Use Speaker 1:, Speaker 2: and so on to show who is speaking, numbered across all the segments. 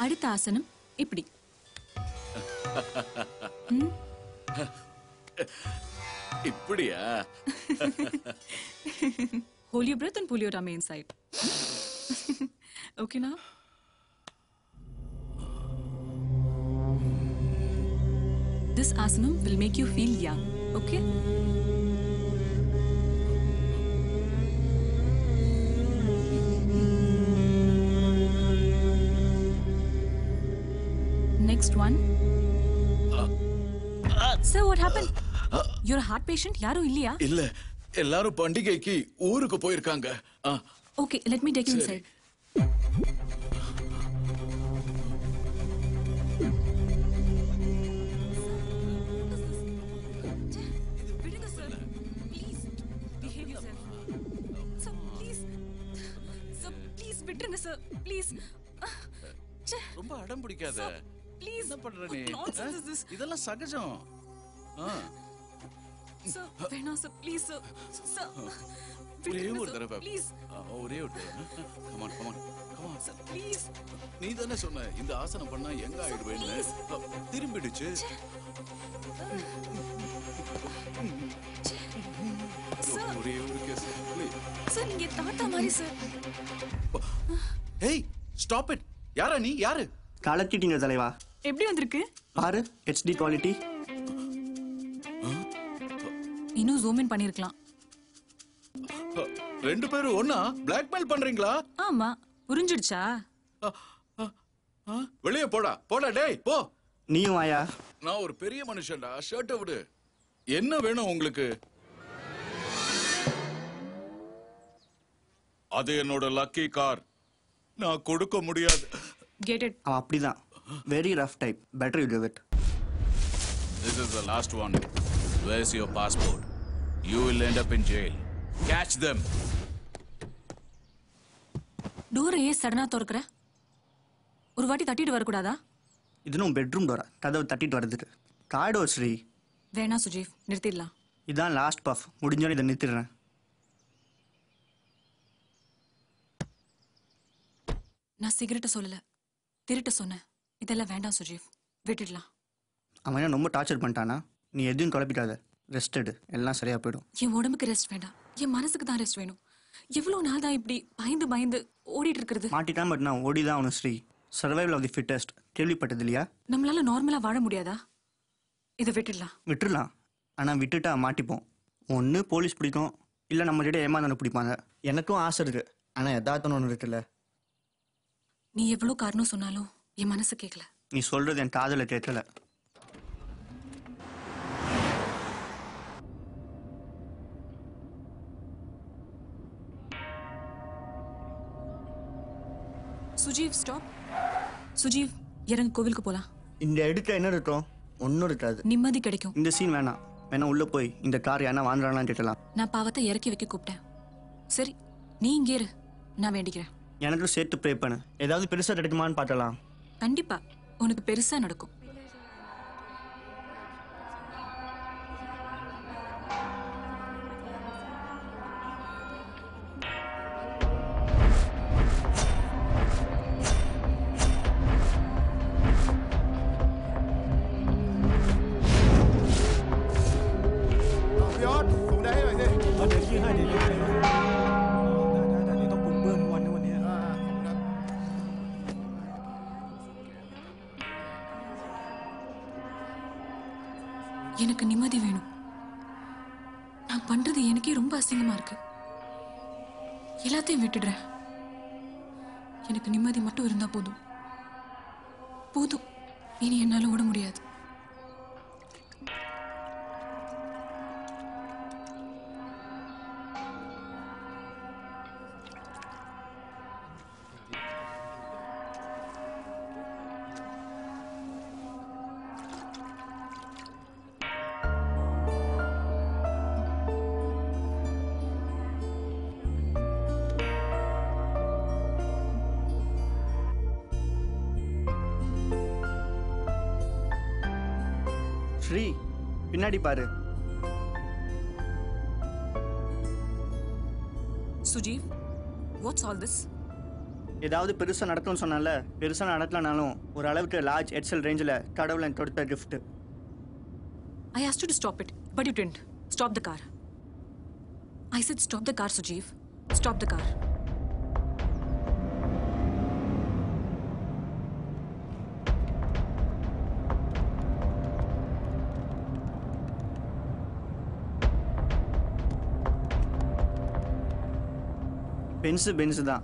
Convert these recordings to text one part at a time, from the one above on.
Speaker 1: அடுத்த ஆசனம் இப்படி.
Speaker 2: இப்படியா?
Speaker 1: Hold your breath and pull your tummy inside. Okay now? This asanam will make you feel young, okay? Next one. Sir, what happened? You're a heart patient? யாரும் இல்லையா?
Speaker 2: இல்ல, எல்லாரும் பண்டிகைக்கு ஊருக்கு போயிருக்காங்க.
Speaker 1: Okay, let me take you inside. விடுங்க sir. Please behave yourself. Sir, please. Sir, please விட்டுருங்க sir. Please.
Speaker 2: ரொம்ப அடம் பிடிக்காத.
Speaker 1: Please.
Speaker 2: என்ன பண்ற நீ?
Speaker 1: Nonsense is this?
Speaker 2: இதெல்லாம் சகஜம்.
Speaker 1: Sir, வேணாம் sir, please sir. Sir.
Speaker 2: ஒரே ஒரு தடவை.
Speaker 1: Please.
Speaker 2: ஒரே ஒரு தடவை. Come on, come on. Come on.
Speaker 1: Sir, please.
Speaker 2: நீ தானே சொன்ன இந்த ஆசனம் பண்ணா எங்க ஆயிடுவேன்னு. திரும்பிடுச்சு. ஒரே ஒரு கேஸ்.
Speaker 1: Sir, நீங்க தாத்தா மாதிரி sir.
Speaker 2: Hey, stop it. யாரா நீ? யாரு?
Speaker 3: கலக்கிட்டீங்க தலைவா.
Speaker 1: எப்படி வந்திருக்கு?
Speaker 3: பாரு, HD குவாலிட்டி.
Speaker 1: இன்னும் ஜூம் இன் பண்ணிருக்கலாம்.
Speaker 2: ரெண்டு பேரும் ஒண்ணா பிளாக்மெயில் பண்றீங்களா?
Speaker 1: ஆமா, புரிஞ்சிடுச்சா?
Speaker 2: வெளியே போடா, போடா டேய், போ.
Speaker 3: நீயும் வாயா.
Speaker 2: நான் ஒரு பெரிய மனுஷன்டா, ஷர்ட்டை விடு. என்ன வேணும் உங்களுக்கு? அது என்னோட லக்கி கார். நான் கொடுக்க முடியாது.
Speaker 1: Get it.
Speaker 3: அப்படிதான். Very rough type. Better you give it.
Speaker 2: This is the last one. Where's your passport? You will end up in jail. Catch them.
Speaker 1: டோரை ஏன் சடனா திறக்கற? ஒரு வாட்டி தட்டிட்டு வரக்கூடாதா?
Speaker 3: இதுனும் பெட்ரூம் டோரா. கதவு தட்டிட்டு வருது. காடோ ஸ்ரீ.
Speaker 1: வேணா சுஜீவ், நிறுத்திடலாம்.
Speaker 3: இதான் லாஸ்ட் பஃப். முடிஞ்சோன்னு இதை நிறுத்திடுறேன்.
Speaker 1: நான் சிகரெட்டை சொல்லல, திருட்ட சொன்னேன். இதெல்லாம் வேண்டாம் சுஜீவ், விட்டுடலாம்.
Speaker 3: அவன் என்ன ரொம்ப டார்ச்சர் பண்ணிட்டானா? நீ எதுவும் குழப்பிக்காத. ரெஸ்ட் எடு, எல்லாம் சரியா போயிடும்.
Speaker 1: என் உடம்புக்கு ரெஸ்ட் வேண்டாம், என் மனசுக்கு தான் ரெஸ்ட் வேணும். எவ்வளவு நாள் தான் இப்படி பயந்து பயந்து ஓடிட்டு இருக்கிறது?
Speaker 3: மாட்டிட்டான், பட் நான் ஓடிதான் அவனு Sri. Survival of the fittest கேள்விப்பட்டது இல்லையா?
Speaker 1: நம்மளால நார்மலா வாழ முடியாதா? இதை விட்டுடலாம்.
Speaker 3: விட்டுடலாம், ஆனால் விட்டுட்டா மாட்டிப்போம். ஒன்று போலீஸ் பிடிக்கும், இல்லை நம்ம கிட்ட ஏமாந்தானு பிடிப்பாங்க. எனக்கும் ஆசை இருக்கு, ஆனால் எதார்த்தம் ஒன்று இருக்குல்ல.
Speaker 1: நீ எவ்வளோ காரணம் சொன்னாலும் என் மனசு கேட்கல.
Speaker 3: நீ சொல்றது என் காதல கேட்கல.
Speaker 1: சுஜீவ் ஸ்டாப். சுஜீவ் இறங்க, கோவிலுக்கு போலாம்.
Speaker 3: இந்த இடத்துல என்ன இருக்கும்? ஒன்றும் இருக்காது.
Speaker 1: நிம்மதி கிடைக்கும்.
Speaker 3: இந்த சீன் வேணாம். வேணா உள்ள போய் இந்த கார் யாரா வாங்குறாங்களான்னு கேட்கலாம்.
Speaker 1: நான் பாவத்தை இறக்கி வைக்க கூப்பிட்டேன். சரி, நீ இங்கே இரு, நான் வேண்டிக்கிறேன்.
Speaker 3: எனக்கும் சேர்த்து ப்ரே பண்ணு. ஏதாவது பெருசா கிடைக்குமான்னு பார்க்கலாம்.
Speaker 1: கண்டிப்பா உனக்கு பெருசா நடக்கும். எனக்கு நிம்மதி வேணும். நான் பண்றது எனக்கே ரொம்ப அசிங்கமா இருக்கு. எல்லாத்தையும் விட்டுடுறேன். எனக்கு நிம்மதி மட்டும் இருந்தா போதும். போதும், இனி என்னால ஓட முடியாது.
Speaker 3: ஸ்ரீ, பின்னாடி பாரு.
Speaker 1: Sujeev, what's all this?
Speaker 3: ஏதாவது பெருசாக நடக்கும்னு சொன்னால பெருசாக நடக்கலனாலும் ஒரு அளவுக்கு லார்ஜ் எக்ஸல் ரேஞ்சில் கடவுளை கொடுத்த gift.
Speaker 1: I asked you to stop it, but you didn't. Stop the car. I said stop the car, Sujeev. Stop the car.
Speaker 3: Benz தான்.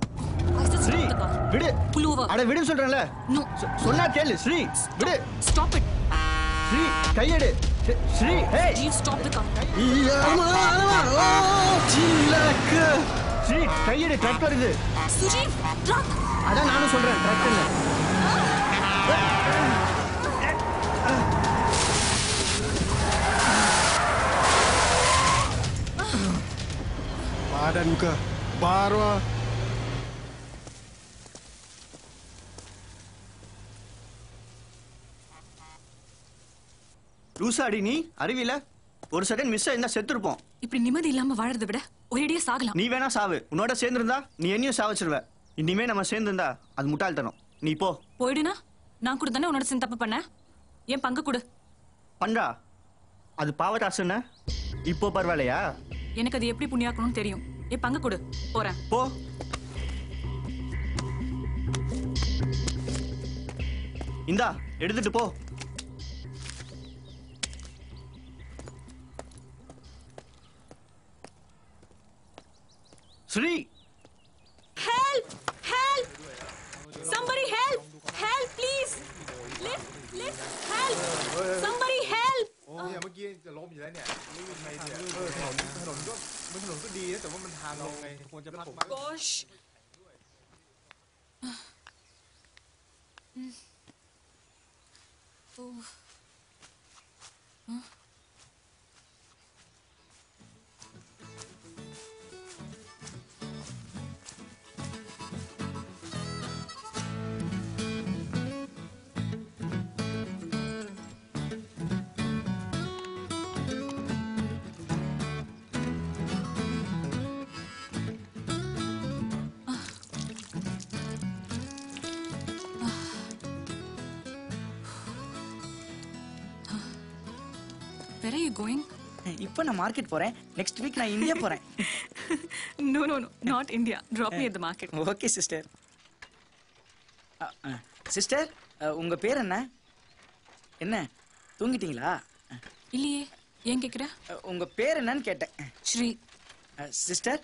Speaker 1: I said
Speaker 3: Sri
Speaker 1: stop the car.
Speaker 3: விடு.
Speaker 1: Pull over.
Speaker 3: அட விடு சொல்றேன்ல.
Speaker 1: No.
Speaker 3: சொன்னா கேளு ஸ்ரீ. விடு.
Speaker 1: Stop it.
Speaker 3: Sri கையெடு. ஸ்ரீ ஹே.
Speaker 1: Sujeev, stop the car.
Speaker 3: Sri கையெடு ட்ரக் வருது.
Speaker 1: Sujeev, truck.
Speaker 3: அதான் நானும் சொல்றேன் ட்ரக் இல்ல.
Speaker 4: Badan muka baru.
Speaker 3: லூசாடி நீ அறிவில ஒரு செகண்ட் மிஸ் ஆயிருந்தா செத்துருப்போம்.
Speaker 1: இப்படி நிம்மதி இல்லாம வாழறதை விட ஒரேடியா சாகலாம்.
Speaker 3: நீ வேணா சாவு, உன்னோட சேர்ந்திருந்தா நீ என்னையும் சாவச்சிருவ. இனிமே நம்ம சேர்ந்திருந்தா அது முட்டாள்தனம். நீ போ.
Speaker 1: போயிடுனா நான் கூட தானே உன்னோட சேர்ந்து தப்பு பண்ணேன். என் பங்கு கொடு.
Speaker 3: பண்றா அது பாவராசுன்னு இப்போ பரவாயில்லையா?
Speaker 1: எனக்கு அது எப்படி புண்ணியாக்கணும்னு தெரியும். என் பங்கு கொடு. போறேன்.
Speaker 3: போ. இந்தா எடுத்துட்டு போ. Sri
Speaker 1: Help! Help! Somebody help! Help, please! Lift! Lift! Help! Somebody help!
Speaker 4: เนี่ยเมื่อกี้จะล้มอยู่แล้วเนี่ยลื่นไปเนี่ยถนนก็ดีนะแต่ว่ามันทางลงไงควรจะพักมา
Speaker 1: Gosh! Where are you going?
Speaker 5: இப்போ நான் மார்க்கெட் போறேன். நெக்ஸ்ட் வீக் நான் இந்தியா போறேன்.
Speaker 1: No, not India. Drop me at the market.
Speaker 5: Okay sister. Sister உங்க பேர் என்ன? என்ன தூங்கிட்டீங்களா?
Speaker 1: இல்லையே, ஏன் கேக்குற?
Speaker 5: உங்க பேர் என்னன்னு கேட்டேன்.
Speaker 1: ஸ்ரீ.
Speaker 5: சிஸ்டர்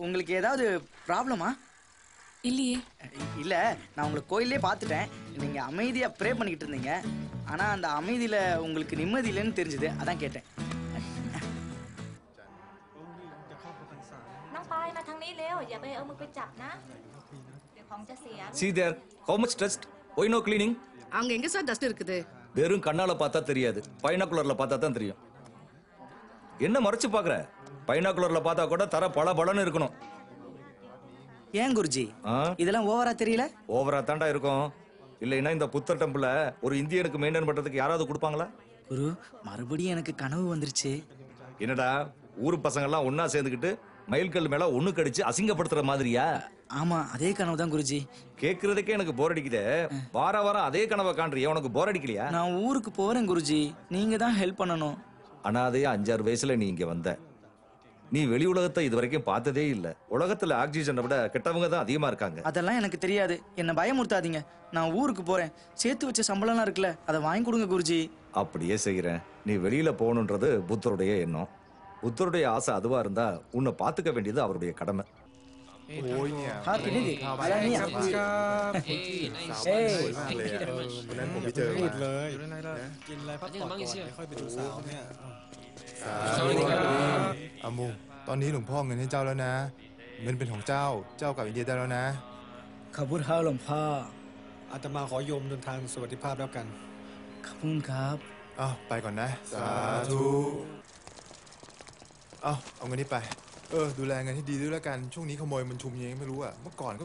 Speaker 5: உங்களுக்கு ஏதாவது ப்ராப்ளமா?
Speaker 1: இல்லையே.
Speaker 5: இல்ல நான் உங்களை கோயிலே பார்த்துட்டேன். நீங்க அமைதியா ப்ரே பண்ணிக்கிட்டு இருந்தீங்க. ஆனா அந்த அமைதியில உங்களுக்கு நிம்மதி இல்லைன்னு தெரிஞ்சது, அதான் கேட்டேன்.
Speaker 6: น้องปายมาทางนี้เร็วอย่าไปเอามือไปจับนะเดี๋ยวของจะเสีย
Speaker 7: See there, how much dust? Why no cleaning?
Speaker 8: அங்க எங்க சார் டஸ்ட் இருக்குது?
Speaker 7: வெறும் கண்ணால பார்த்தா தெரியாது, பைனாகுலர்ல பார்த்தா தான் தெரியும். என்ன மறைச்சு பாக்குற? பைனாகுலர்ல பார்த்தா கூட தர பல பலன்னு இருக்கணும்.
Speaker 5: ஏன் குருஜி இதெல்லாம் ஓவரா தெரியல?
Speaker 7: ஓவரா தாண்டா இருக்கும். இல்லைன்னா இந்த புத்தர் டெம்பிள ஒரு இந்தியனுக்கு மெயின்டைன் பண்றதுக்கு யாராவது கொடுப்பாங்களா?
Speaker 5: குரு மறுபடியும் எனக்கு கனவு வந்துருச்சு.
Speaker 7: என்னடா ஊரு பசங்க எல்லாம் ஒன்னா சேர்ந்துக்கிட்டு மயில்கல் மேல ஒண்ணு கடிச்சு அசிங்கப்படுத்துற மாதிரியா?
Speaker 5: ஆமா அதே கனவு தான் குருஜி.
Speaker 7: கேக்குறதுக்கே எனக்கு போர் அடிக்குதே. வாரம் அதே கனவை காண்றியா? உனக்கு போர் அடிக்கலையா?
Speaker 5: நான் ஊருக்கு போறேன் குருஜி, நீங்க தான் ஹெல்ப் பண்ணணும்.
Speaker 7: அனாதையா 5-6 வயசுல நீ இங்க வந்த. நீ வெளி உலகத்தை இது வரைக்கும் பார்த்ததே இல்ல. உலகத்துல ஆக்சிஜனை விட கெட்டவங்க தான் அதிகமா இருக்காங்க.
Speaker 5: அதெல்லாம் எனக்கு தெரியாது, என்ன பயமுறுத்தாதீங்க. நான் ஊருக்கு போறேன், சேர்த்து வச்ச சம்பளம்லாம் இருக்குல்ல, அதை வாங்கி கொடுங்க குருஜி.
Speaker 7: அப்படியே செய்யறேன். நீ வெளியில போகணுன்றது புத்தருடைய எண்ணம். புத்தருடைய ஆசை அதுவா இருந்தா உன்னை பாத்துக்க வேண்டியது அவருடைய கடமை.
Speaker 4: โอ้ยเนี่ย
Speaker 5: อะไรเนี่ย
Speaker 4: สาวสวยมากเลยอ่ะวันนั้นผมไปเจอมาเลยกินอะไรพักผ่อนก่อนค่อยไปดูสาวเนี่ยอามูตอนนี้หลวงพ่อเงินให้เจ้าแล้วนะเงินเป็นของเจ้ากลับอินเดียได้แล้วนะ
Speaker 5: ขอบคุณครับหลวงพ่อ
Speaker 9: อาตมาขอโยมเดินทางสวัสดิภาพแล้วกัน
Speaker 5: ขอบคุณครับ
Speaker 4: อ้าวไปก่อนนะสาธุเอาเงินนี้ไปดูแลเงินให้ดีด้วยแล้วกันช่วงนี้ขโมยมันชุมยังไม่รู้อ่ะเมื่อก่อนก็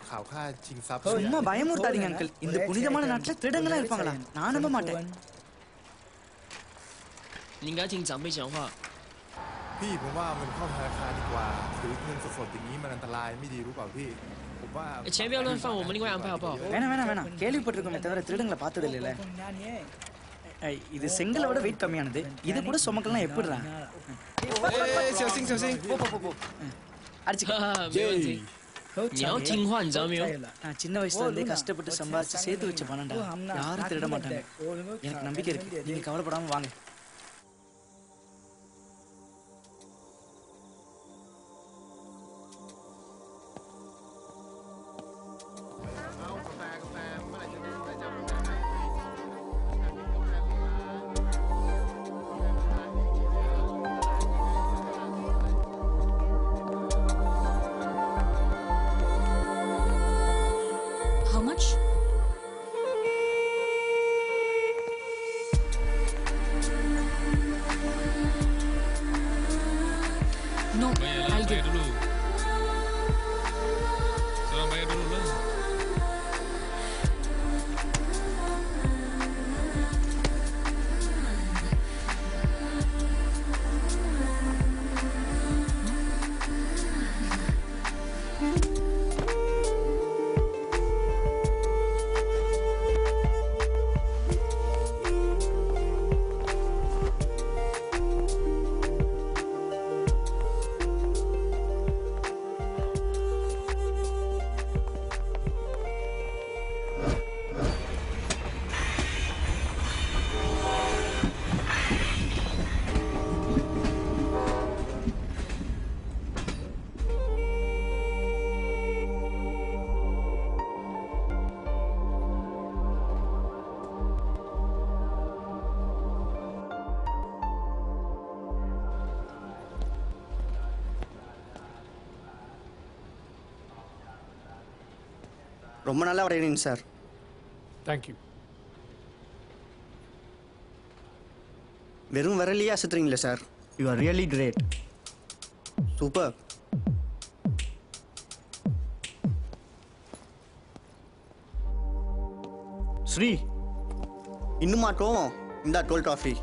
Speaker 4: ข่าวฆ่าชิงทรัพย์
Speaker 5: சும்மா பயமுறுத்தாதீங்க அங்கிள். இந்த புனிதமான நாட்டுல திருடங்களா இருப்பாங்களா? நான் நம்ப மாட்டேன்.
Speaker 10: 你应该听长辈讲话。
Speaker 4: พี่ผมว่ามันเข้าธนาคารดีกว่าถือเงินสดๆอย่างนี้มันอันตรายไม่ดีรู้เปล่าพี่ผมว่า
Speaker 10: 钱不要乱放，我们另外安排好不好？வேணாம்
Speaker 5: கேள்விப்பட்டிருக்கோமே தவிர திருடங்களை பார்த்தது இல்லைல்ல. இது செங்கலை விட வெயிட் கம்மியானது. இது கூட சுமக்கலாம் எப்படிடா?
Speaker 4: 小心小心，போ
Speaker 5: அடிச்சுக்க.
Speaker 10: 没问题。你要听话，你知道没有？நான்
Speaker 5: சின்ன வயசுல இருந்தே கஷ்டப்பட்டு சம்பாதிச்சு சேர்த்து வச்ச பணம்டா. யாரும் திருட மாட்டாங்க. எனக்கு நம்பிக்கை இருக்கு. நீங்க கவலைப்படாம வாங்க.
Speaker 1: How much? No, I'll give.
Speaker 11: Sekarang bayar dulu lah.
Speaker 3: ரொம்ப நல்லா வரைகிறீங்க சார்.
Speaker 11: தேங்க்யூ.
Speaker 3: வெறும் விரலியே அசத்துறீங்களே sir. You are really great. Super. Sri இன்னும் மாட்டோம். இந்த 12 ட்ராஃபி.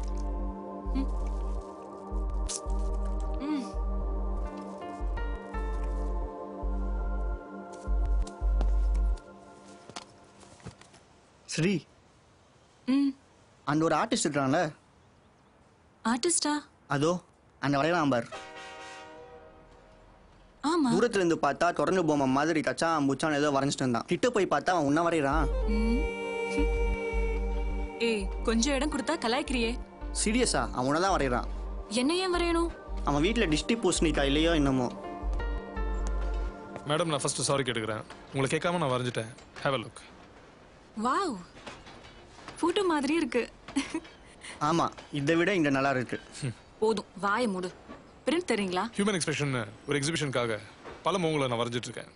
Speaker 3: ஸ்ரீ அந்த ஒரு ஆர்டிஸ்ட் இருக்கான்ல.
Speaker 1: ஆர்டிஸ்டா?
Speaker 3: அதோ அந்த வரையலாம் பார்.
Speaker 1: ஆமா.
Speaker 3: தூரத்துல இருந்து பார்த்தா தொடர்ந்து பொம்மை மாதிரி கச்சான் முச்சான் ஏதோ வரைஞ்சிட்டு இருந்தான். கிட்ட போய் பார்த்தா அவன் உன்ன வரைகிறான்.
Speaker 1: ஏய் கொஞ்சம் இடம் கொடுத்தா கலாய்க்கிறியே.
Speaker 3: சீரியஸா அவன் உன்னதான் வரைகிறான்.
Speaker 1: என்ன ஏன் வரையணும்?
Speaker 3: அவன் வீட்டில் டிஸ்டி பூசணிக்கா இல்லையோ என்னமோ.
Speaker 11: மேடம் நான் ஃபர்ஸ்ட் சாரி கேட்டுக்கிறேன். உங்களை கேட்காம நான் வரைஞ்சிட்டேன். Have a look.
Speaker 1: Wow photo மாதிரி இருக்கு.
Speaker 3: ஆமா இதை விட இந்த நல்லா இருக்கு.
Speaker 1: போதும் வாயை மூடு. பிரிண்ட் தரீங்களா?
Speaker 11: ஹியூமன் எக்ஸ்பிரஷன் ஒரு எக்ஸிபிஷனுக்காக பல முகங்களை நான் வரைஞ்சிட்டு இருக்கேன்.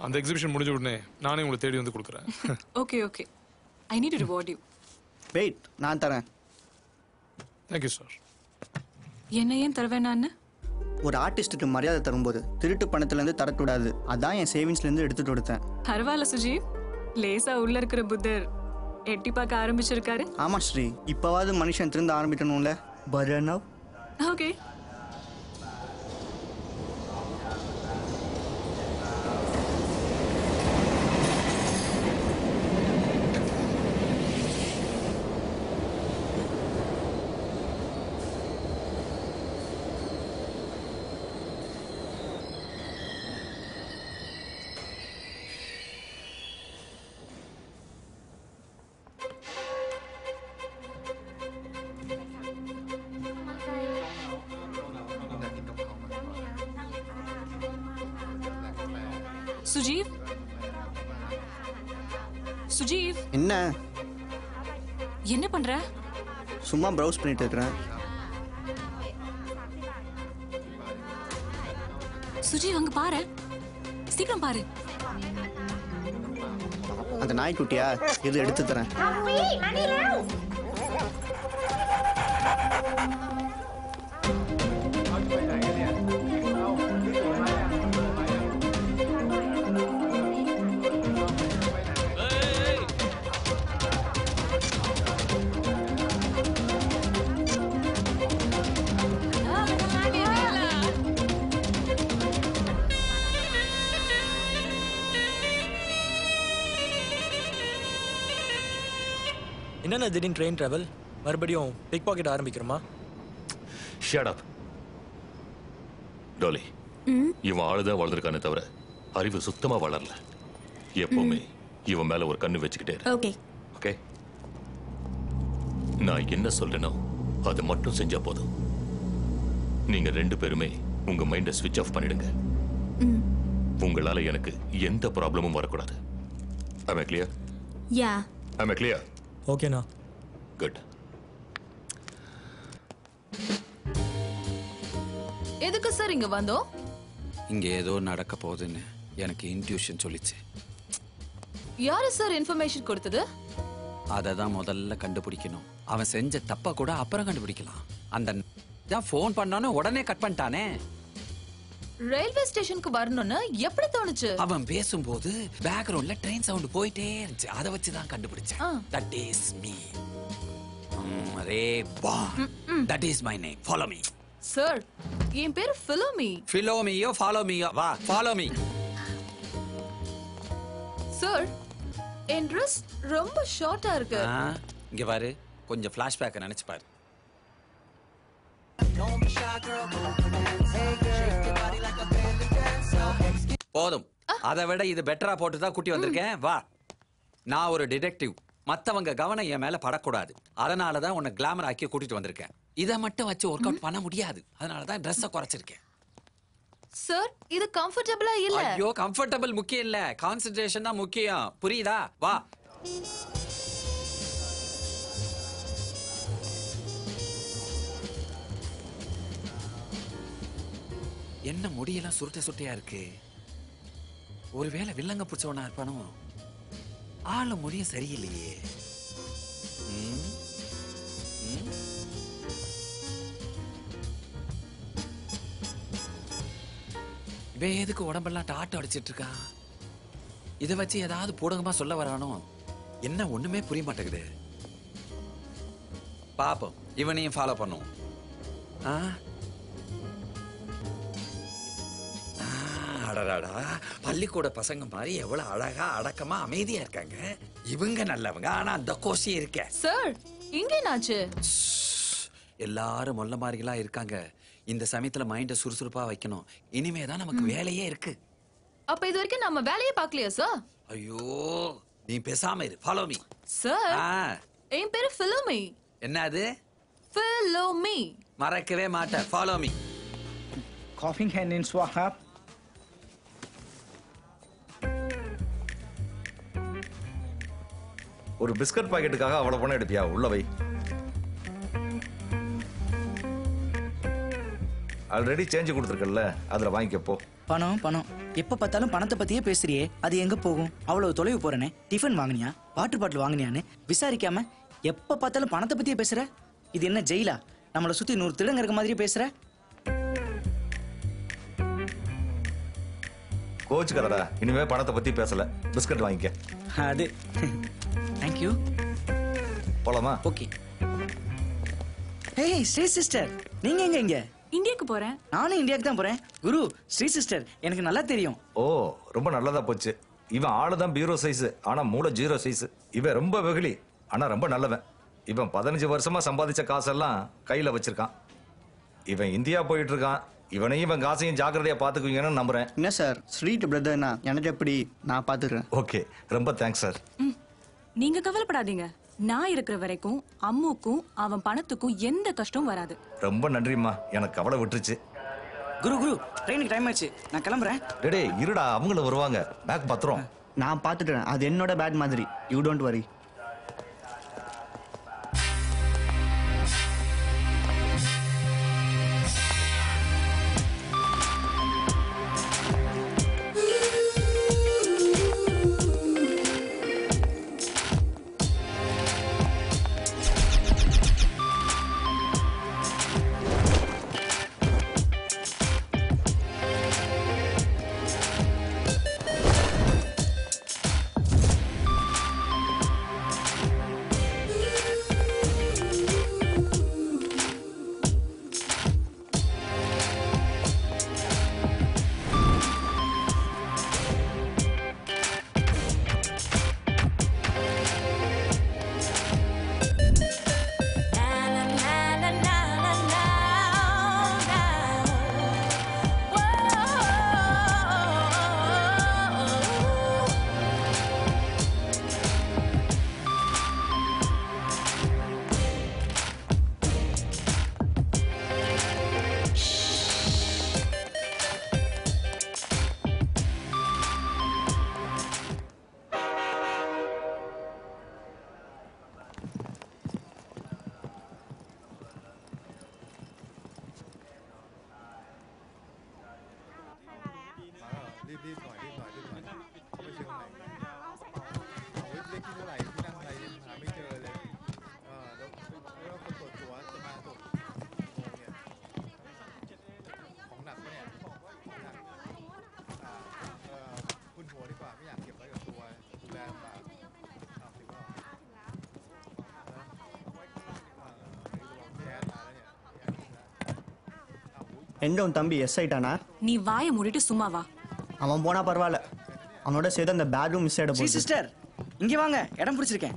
Speaker 11: அந்த எக்ஸிபிஷன் முடிஞ்ச உடனே நானே உங்களை தேடி வந்து கொடுக்குறேன்.
Speaker 1: Okay okay. I need to reward you.
Speaker 3: Wait நான் தரேன்.
Speaker 11: Thank you sir.
Speaker 1: என்ன ஏன் தருவேனான்னு?
Speaker 3: ஒரு ஆர்டிஸ்ட்டுக்கு மரியாதை தரும்போது திருட்டு பணத்துலேருந்து தரக்கூடாது. அதான் என் சேவிங்ஸ்லேருந்து எடுத்துட்டு கொடுத்தேன்.
Speaker 1: பரவாயில்ல சுஜீவ். லேசா உள்ள இருக்கிற புத்தர் எட்டி பார்க்க ஆரம்பிச்சிருக்காரு.
Speaker 3: ஆமா ஸ்ரீ இப்போவாது மனுஷன் திருந்த ஆரம்பிக்கணும்ல. பரனவ்.
Speaker 1: ஓகே. சுஜீவ் சுஜீவ்
Speaker 3: என்ன
Speaker 1: என்ன பண்ற?
Speaker 3: சும்மா ப்ரௌஸ் பண்ணிட்டு இருக்கிறேன்.
Speaker 1: சுஜீவ் அங்க பாரு. சீக்கிரம் பாரு.
Speaker 3: அந்த நாய்க்குட்டியா இது எடுத்து தரேன்.
Speaker 12: என்னென்ன திடீர்னு ட்ரெயின் ட்ராவல் மறுபடியும் பிக் பாக்கெட் ஆரம்பிக்கிறோமா?
Speaker 13: Shut up Dolly. இவன் ஆளுதான் வளர்ந்துருக்கானே தவிர அறிவு சுத்தமா வளரல. எப்பவுமே இவன் மேல ஒரு கண்ணு வச்சுக்கிட்டே
Speaker 1: ஓகே
Speaker 13: ஓகே. நான் என்ன சொல்றேனோ அது மட்டும் செஞ்சா போதும். நீங்க 2 பேருமே உங்க மைண்டை ஸ்விட்ச் ஆஃப் பண்ணிடுங்க. உங்களால எனக்கு எந்த ப்ராப்ளமும் வரக்கூடாது. Am I clear?
Speaker 1: Yeah.
Speaker 13: Am I clear?
Speaker 12: ஓகேண்ணா.
Speaker 13: Good.
Speaker 8: எதுக்கு சார் இங்க வந்தோம்?
Speaker 14: இங்க ஏதோ நடக்க போகுதுன்னு எனக்கு இன்ட்யூஷன் சொல்லிச்சு.
Speaker 8: யாரு சார் இன்ஃபர்மேஷன் கொடுத்தது?
Speaker 14: அதை தான் முதல்ல கண்டுபிடிக்கணும். அவன் செஞ்ச தப்ப கூட அப்புறம் கண்டுபிடிக்கலாம். அந்த தான் ஃபோன் பண்ணானே உடனே கட் பண்ணிட்டானே.
Speaker 8: ரயில்வே ஸ்டேஷனுக்கு வரணும்னு எப்படி தோணுச்சு?
Speaker 14: அவன் பேசும்போது பேக்ரவுண்ட்ல ட்ரெயின் சவுண்ட் போயிட்டே இருந்துச்சு. அதை வச்சு தான் கண்டுபிடிச்சேன். That is me. Reba. That is my name. Follow me.
Speaker 8: Sir, என் பேரு ஃபிலோமி.
Speaker 14: ஃபிலோமியோ ஃபாலோமியோ வா ஃபாலோ மீ.
Speaker 8: சார், என் ட்ரெஸ் ரொம்ப ஷார்ட்டா இருக்கு.
Speaker 14: இங்க பாரு, கொஞ்சம் ஃபிளாஷ்பேக் நினைச்சு பாரு. போதும். அதை விட இது பெட்டரா போட்டு தான் கூட்டி வந்திருக்கேன். வா. நான் ஒரு டிடெக்டிவ். மத்தவங்க கவனம் என் மேல படக்கூடாது. அதனால தான் உன்னை கிளாமர் ஆக்கி கூட்டிட்டு வந்திருக்கேன். இதை மட்டும் வச்சு ஒர்க் அவுட் பண்ண முடியாது. அதனால தான் ட்ரெஸ்ஸை குறைச்சிருக்கேன்.
Speaker 8: சார், இது கம்ஃபர்டபிளா இல்ல.
Speaker 14: ஐயோ, கம்ஃபர்டபிள் முக்கியம் இல்ல, கான்சென்ட்ரேஷன் தான் முக்கியம். புரியுதா? வா. என்ன முடியெல்லாம் சுருட்ட சுட்டையா இருக்கு? ஒருவேளை வில்லங்க பிடிச்சவனா இருப்பானோ? ஆள முடிய சரியில்லையே. இவன் எதுக்கு உடம்பெல்லாம் டாட்டு அடிச்சிட்டு இருக்கான்? இதை வச்சு ஏதாவது பூடகமா சொல்ல வரானோ? என்ன ஒண்ணுமே புரிய மாட்டேங்குது. பாப்போம், இவனையும் ஃபாலோ பண்ணும். அடடாடா, பள்ளிக்கூட பசங்க மாதிரி எவ்வளவு அழகா அடக்கமா அமைதியா இருக்காங்க. இவங்க நல்லவங்க, ஆனா அந்த கோஷி இருக்க.
Speaker 8: சார், இங்க என்னாச்சு?
Speaker 14: எல்லாரும் மொல்ல மாதிரிகளா இருக்காங்க. இந்த சமயத்துல மைண்ட சுறுசுறுப்பா வைக்கணும். இனிமேதான் நமக்கு வேலையே இருக்கு.
Speaker 8: அப்ப இது வரைக்கும் நம்ம வேலையே பார்க்கலையா சார்?
Speaker 14: ஐயோ, நீ பேசாம இரு. Follow me.
Speaker 8: சார், என் பேரு ஃபிலோமி.
Speaker 14: என்னது?
Speaker 8: ஃபிலோமி.
Speaker 14: மறக்கவே மாட்டேன். Follow me.
Speaker 5: Coughing hand in Swahab.
Speaker 7: ஒரு பிஸ்கட் பாக்கெட்டுக்காக அவ்வளவு பணம் எடுப்பியா? உள்ள வை. ஆல்ரெடி சேஞ்ச் கொடுத்துருக்கல, அதுல வாங்கிக்க போ.
Speaker 5: பணம் பணம் எப்ப பார்த்தாலும் பணத்தை பத்தியே பேசுறியே, அது எங்க போகும்? அவ்வளவு தொலைவு போறேனே. டிஃபன் வாங்கினியா, வாட்டர் பாட்டில் வாங்கினியான்னு விசாரிக்காம எப்ப பார்த்தாலும் பணத்தை பத்தியே பேசுற. இது என்ன ஜெயிலா? நம்மளை சுத்தி 100 திருடங்க இருக்க மாதிரியே பேசுற.
Speaker 7: கோச்சுக்கலடா, இனிமே பணத்தை பத்தி பேசல. பிஸ்கட் வாங்கிக்க.
Speaker 5: அது தேங்க்யூ.
Speaker 7: போலாமா?
Speaker 5: ஓகே. ஹேய் ஸ்ரீ சிஸ்டர், நீங்க எங்க? இங்க
Speaker 1: இந்தியாக்கு போறேன்.
Speaker 5: நானும் இந்தியாக்கு தான் போறேன். குரு, ஸ்ரீ சிஸ்டர் எனக்கு நல்லா தெரியும்.
Speaker 7: ஓ, ரொம்ப நல்லதா போச்சு. இவன் ஆளுதான் பீரோ சைஸ், ஆனா மூளை 0 சைஸ். இவன் ரொம்ப வெகுளி, ஆனா ரொம்ப நல்லவன். இவன் 15 வருஷமா சம்பாதிச்ச காசெல்லாம் கையில வச்சிருக்கான். இவன் இந்தியா போயிட்டு இருக்கான். இவனையும் இவன் காசையும் ஜாக்கிரதையா பாத்துக்குவீங்கன்னு நம்புறேன்.
Speaker 3: என்ன சார், ஸ்வீட் பிரதர்னா எனக்கு எப்படி? நான் பாத்துக்கிறேன்.
Speaker 7: ஓகே, ரொம்ப தேங்க்ஸ் சார்.
Speaker 1: நீங்க கவலைப்படாதீங்க. நான் இருக்கிற வரைக்கும் அம்முக்கும் அவன் பணத்துக்கும் எந்த கஷ்டமும் வராது.
Speaker 7: ரொம்ப நன்றிம்மா, எனக்கு கவலை விட்டுருச்சு.
Speaker 5: குரு, ட்ரெயினுக்கு டைம் ஆச்சு, நான் கிளம்புறேன்.
Speaker 7: டேடே இருடா, அவங்களும் வருவாங்க. பேக் பத்திரம்
Speaker 3: நான் பாத்துக்கிறேன். அது என்னோட பேட் மாதிரி. You don't worry. எங்க உன் தம்பி எஸ் ஆயிட்டானா?
Speaker 1: நீ வாயை மூடிட்டு சும்மா வா.
Speaker 3: அவன் போனா பரவாயில்ல, அவனோட சேர்த்து அந்த பேட்ரூம் மிஸ் ஆயிட போகுது.
Speaker 5: சிஸ்டர் இங்க வாங்க, இடம் பிடிச்சிருக்கேன்.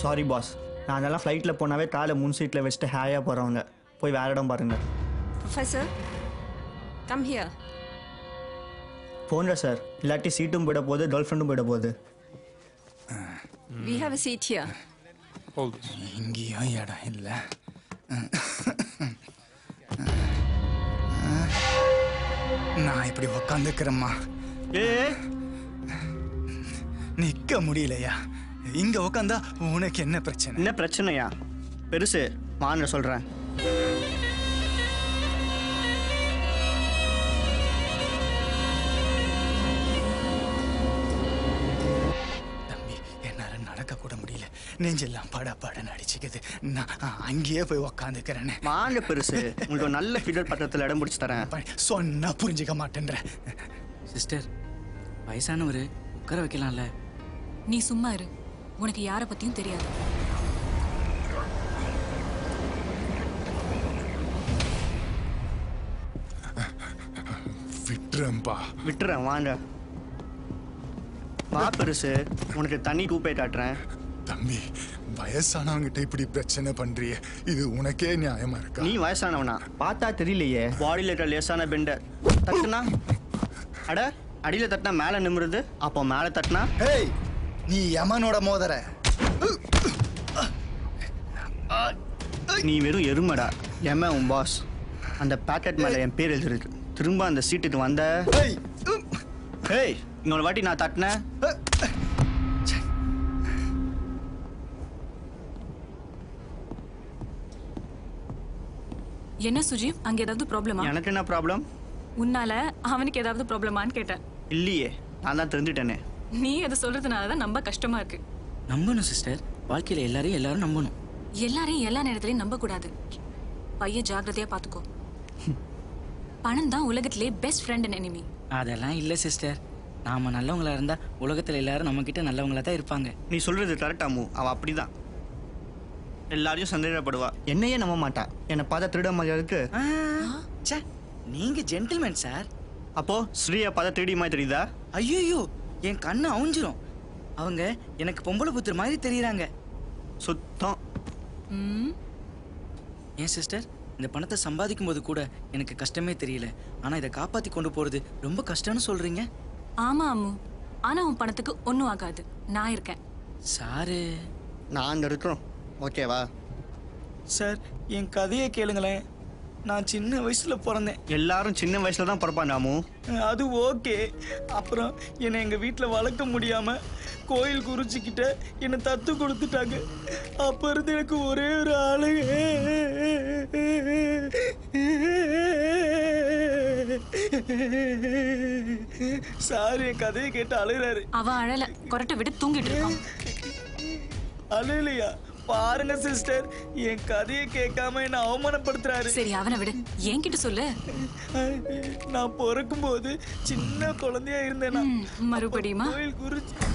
Speaker 3: சாரி பாஸ், நான் அதெல்லாம் ஃப்ளைட்டில் போனாவே காலை முன் சீட்டில் வச்சுட்டு ஹேயாக போகிறவங்க. போய் வேற இடம் பாருங்க.
Speaker 15: Professor, come here.
Speaker 3: போன்ற சார், இல்லாட்டி சீட்டும் போயிட போகுது, கேர்ள் ஃப்ரெண்டும் போயிட போகுது.
Speaker 15: We have a seat here.
Speaker 16: இங்கேயும் இடம் இல்லை. நான் இப்படி உக்காந்துக்கிறேம்மா. நிக்க முடியலையா? இங்க உக்காந்தா உனக்கு என்ன பிரச்சனை?
Speaker 3: என்ன பிரச்சனையா? பெருசு வாங்க சொல்றேன்.
Speaker 16: தம்பி, என்னால நடக்க கூட முடியல. நெஞ்செல்லாம் படன்னு அடிச்சுக்குது. நான் அங்கேயே போய் உக்காந்துக்கிறேன்னு.
Speaker 3: வாங்க பெருசு, உங்களுக்கு நல்ல ஃபிகர் பக்கத்தில் இடம் பிடிச்சி தரேன்.
Speaker 16: சொன்னா புரிஞ்சுக்க மாட்டேன்ற.
Speaker 5: சிஸ்டர், வயசானவர் உட்கார வைக்கலாம்ல?
Speaker 1: நீ சும்மா இரு, உனக்கு யாரை பத்தியும் தெரியாது.
Speaker 3: விட்டுறேன் வாங்க. வா பெருசு, உனக்கு தண்ணி கூப்பை காட்டுறேன்.
Speaker 16: தம்பி, வயசானவங்கிட்ட இப்படி பிரச்சனை பண்றியே, இது உனக்கே நியாயமா இருக்கா?
Speaker 3: நீ வயசானவனா? பார்த்தா தெரியலையே. பாடியில் இருக்கிற லேசான பெண்டர் தட்டுனா அட அடியில் தட்டினா மேலே நிமிருது, அப்போ மேலே தட்டினா
Speaker 16: ஏய், நீ யமனோட மோதர.
Speaker 3: நீ வெறும் எருமடா. எம்ம உன் பாஸ். அந்த பேக்கெட் மேலே என் பேர் எழுதிருக்கு. திரும்ப அந்த சீட்டுக்கு வந்த ஏய், இன்னொரு வாட்டி நான் தட்டினேன்.
Speaker 1: என்ன சுஜீவ், அங்க ஏதாவது ப்ராப்ளமா?
Speaker 3: எனக்கு என்ன ப்ராப்ளம்?
Speaker 1: உன்னால அவனுக்கு ஏதாவது ப்ராப்ளமான்னு கேட்டேன்.
Speaker 3: இல்லையே, நான் தான் தெரிஞ்சுட்டேனே.
Speaker 1: நீ அதை சொல்றதுனால தான் நம்ப கஷ்டமா இருக்கு.
Speaker 5: நம்பணும் சிஸ்டர், வாழ்க்கையில எல்லாரும் நம்பணும்.
Speaker 1: எல்லாரையும் எல்லா நேரத்திலையும் நம்ப கூடாது. பையன் ஜாக்கிரதையா பாத்துக்கோ. பணம் தான் உலகத்திலே பெஸ்ட் ஃப்ரெண்ட் அண்ட் எனிமி.
Speaker 5: அதெல்லாம் இல்ல சிஸ்டர், நாம நல்லவங்களா இருந்தா உலகத்துல எல்லாரும் நம்ம கிட்ட நல்லவங்களா தான் இருப்பாங்க.
Speaker 3: நீ சொல்றது கரெக்டாமு, அவ அப்படிதான். எல்லாரையும் சந்தேகப்படுவா, என்னையே நம்ப மாட்டா. என்னை பார்த்தா திருட மாதிரியா இருக்கு.
Speaker 5: நீங்க ஜென்டில்மேன் சார்.
Speaker 3: அப்போ ஸ்ரீயை பார்த்தா திருடி மாதிரி தெரியுதா?
Speaker 5: ஐயோ, என் கண்ணு அவுஞ்சிரும். அவங்க எனக்கு பொம்பளை புத்திர மாதிரி தெரியுறாங்க.
Speaker 3: சுத்தம்.
Speaker 5: ஏன் சிஸ்டர், இந்த பணத்தை சம்பாதிக்கும் போது கூட எனக்கு கஷ்டமே தெரியல. ஆனா இதை காப்பாத்தி கொண்டு போறது ரொம்ப கஷ்டம்னு சொல்றீங்க.
Speaker 1: ஆமா அம்மு, ஆனா உன் பணத்துக்கு ஒன்னும் ஆகாது. நான் இருக்கேன்.
Speaker 5: சாரு,
Speaker 3: நான் இருக்கிறோம். ஓகேவா
Speaker 5: சார்? என் கதையை கேளுங்களேன். நான் சின்ன வயசுல பிறந்தேன்.
Speaker 3: எல்லாரும் சின்ன வயசுல தான் பிறப்பாண்டாமு.
Speaker 5: அது ஓகே. அப்புறம் என்னை எங்க வீட்டுல வளர்க்க முடியாம கோயில் குறிச்சிக்கிட்ட என்னை தத்து கொடுத்துட்டாங்க. அப்ப இருந்து எனக்கு ஒரே ஒரு ஆளுங்க. சார், என் கதையை கேட்டு அழுகிறாரு.
Speaker 1: அவன் அழல, கொரட்டை விட்டு தூங்கிட்டு இருக்கான்.
Speaker 5: அழுலையா? பாருங்க சிஸ்டர், என் கதையை கேட்காம என்ன அவமானப்படுத்துறாரு.
Speaker 1: சரி, அவனை விடு, என்கிட்ட சொல்லு.
Speaker 5: நான் பிறக்கும் போது சின்ன குழந்தையா இருந்தேனா?
Speaker 1: மறுபடியுமா?
Speaker 5: கோயில் குறிச்சி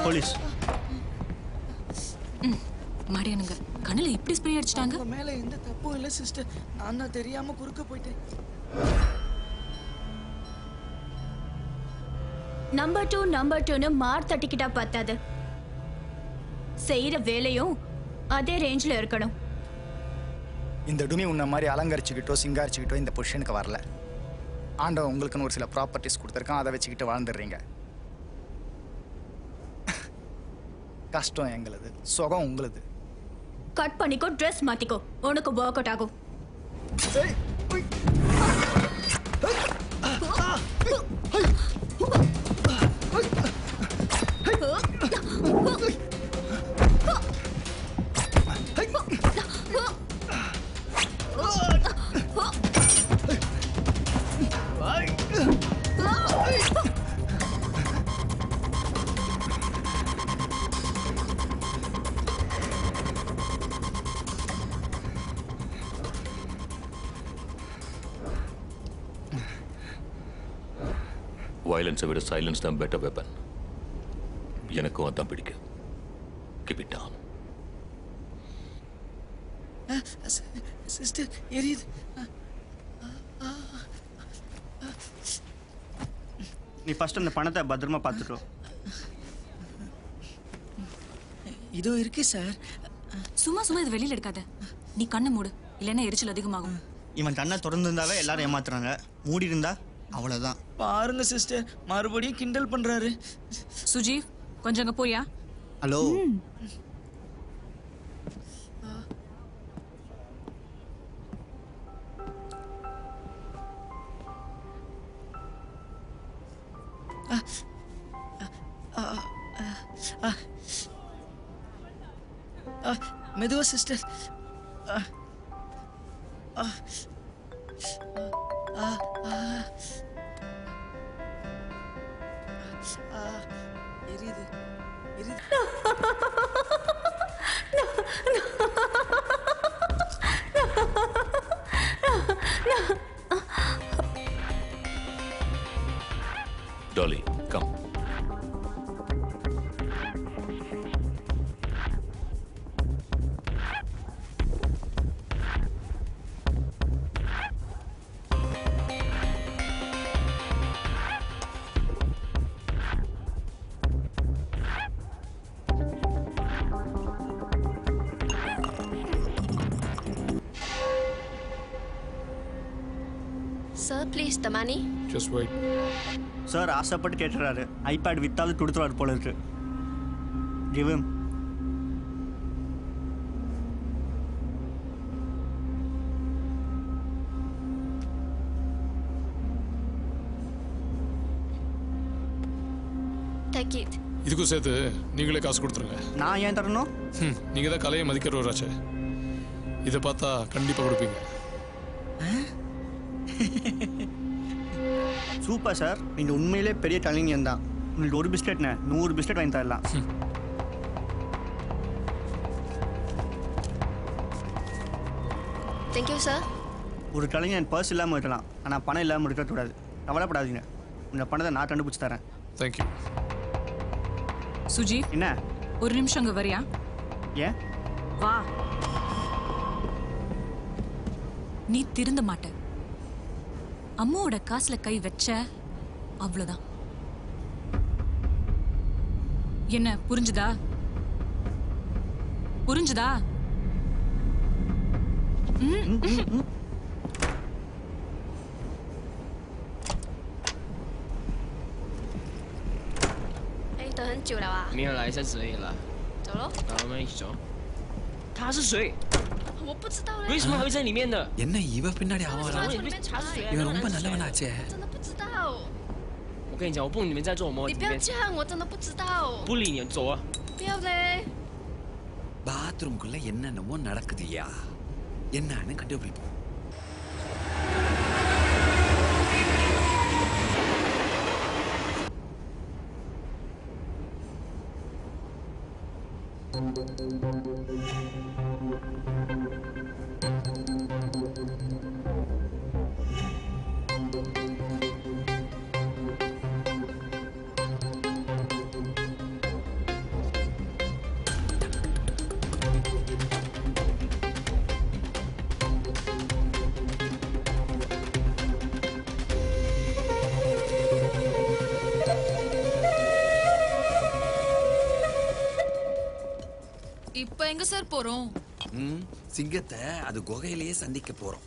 Speaker 3: போலீஸ்.
Speaker 1: மாடியானுங்க கண்ணுல இப்படி ஸ்ப்ரே அடிச்சிட்டாங்க.
Speaker 5: மேல எந்த தப்பும் இல்ல சிஸ்டர், நான் தான் தெரியாம குறுக்க போயிட்டேன்.
Speaker 6: நம்பர் 2 மார் தட்டிக்கிட்டா பத்தாது. செய்யற வேலையும் அதே ரேஞ்சில் இருக்கணும்.
Speaker 16: இந்த டுமி உன்ன மாதிரி அலங்கரிச்சுக்கிட்டோ சிங்காரிச்சுக்கிட்டோ இந்த பொசிஷனுக்கு வரல. ஆண்டவன் உங்களுக்குன்னு ஒரு சில ப்ராப்பர்ட்டிஸ் கொடுத்துருக்கான், அதை வச்சுக்கிட்டு வாழ்ந்துடுறீங்க. கஷ்டம் எங்களுது, சுகம் உங்களுது.
Speaker 17: கட் பண்ணிக்கோ, ட்ரெஸ் மாத்திக்கோ, உனக்கு ஒர்க் அவுட் ஆகும்.
Speaker 13: வயலன்ஸை விட சைலன்ஸ் தான் பெட்டர் வெப்பன். எனக்கும் அதான் பிடிக்கும். Keep it down.
Speaker 5: சிஸ்டர் எரியுது.
Speaker 3: நீ ஃபர்ஸ்ட் அந்த பணத்தை பத்திரமா பார்த்துக்கோ.
Speaker 5: இதோ இருக்கு சார்.
Speaker 1: சும்மா சும்மா இது வெளியில எடுக்காத. நீ கண்ணை மூடு, இல்லைன்னா எரிச்சல் அதிகமாகும்.
Speaker 3: இவன் கண்ணை திறந்துருந்தாவே எல்லாரும் ஏமாத்துறாங்க, மூடி இருந்தா அவ்வளவுதான்.
Speaker 5: பாருங்க சிஸ்டர், மறுபடியும் கிண்டல் பண்றாரு.
Speaker 1: சுஜீவ், கொஞ்சம் அங்க போயா?
Speaker 3: ஹலோ.
Speaker 5: மெதுவா சிஸ்டர். எரியுது எரியுது.
Speaker 13: Dolly, come.
Speaker 8: Sir, please, the money.
Speaker 11: Just wait.
Speaker 3: Sir ஆசைப்பட்டு கேட்டுறாரு. ஐபேட் வித்தாலும் கொடுத்துருவாரு போல இருக்கு. Give him.
Speaker 8: Take it.
Speaker 11: இதுக்கும் சேர்த்து நீங்களே காசு கொடுத்துருங்க.
Speaker 3: நான் ஏன் தரணும்?
Speaker 11: நீங்க தான் கலையை மதிக்கிறவராச்சே. இதை பார்த்தா கண்டிப்பா கொடுப்பீங்க.
Speaker 3: சூப்பர் சார், நீங்க உண்மையிலே பெரிய கலைஞன் தான். உங்களுக்கு ஒரு பிஸ்கெட்னு 100 பிஸ்கெட் வாங்கி தரலாம்.
Speaker 8: Thank you, sir.
Speaker 3: ஒரு கலைஞன் பர்ஸ் இல்லாமல் இருக்கலாம், ஆனால் பணம் இல்லாமல் இருக்கக்கூடாது. கவலைப்படாதீங்க, இந்த பணத்தை நான் கண்டுபிடிச்சி தரேன்.
Speaker 11: தேங்க்யூ.
Speaker 1: சுஜீவ்,
Speaker 3: என்ன?
Speaker 1: ஒரு நிமிஷம் அங்க வரியா?
Speaker 3: ஏன்?
Speaker 1: வா. நீ திருந்த மாட்ட. அம்மாவோட காசுல கை வச்ச அவ்வளவுதான். என்ன புரிஞ்சுதா? புரிஞ்சுதா?
Speaker 8: 哎，等很久了啊。
Speaker 10: 没有来一下子而已啦。
Speaker 8: 走喽。
Speaker 10: 好，我们一起走。他是谁？
Speaker 8: 我不知道嘞。
Speaker 10: 为什么还会在里面的？என்ன
Speaker 16: இவ பின்னாடி அவன் வரான்?
Speaker 8: 里面查水。
Speaker 16: இவன் ரொம்ப நல்லவனாச்சே.
Speaker 8: 真的不知道。
Speaker 10: 我跟你讲，我不你们在做什么？
Speaker 8: 你不要这样，我真的不知道。
Speaker 10: 不理你，走啊！
Speaker 8: 不要嘞。
Speaker 14: பாத்ரூம்குள்ள என்னென்னமோ நடக்குதுயா, என்னன்னு கண்டுபிடிப்போம்.
Speaker 18: இப்ப எங்க சார் போறோம்?
Speaker 14: சிங்கத்தை அது குகையிலேயே சந்திக்க போறோம்.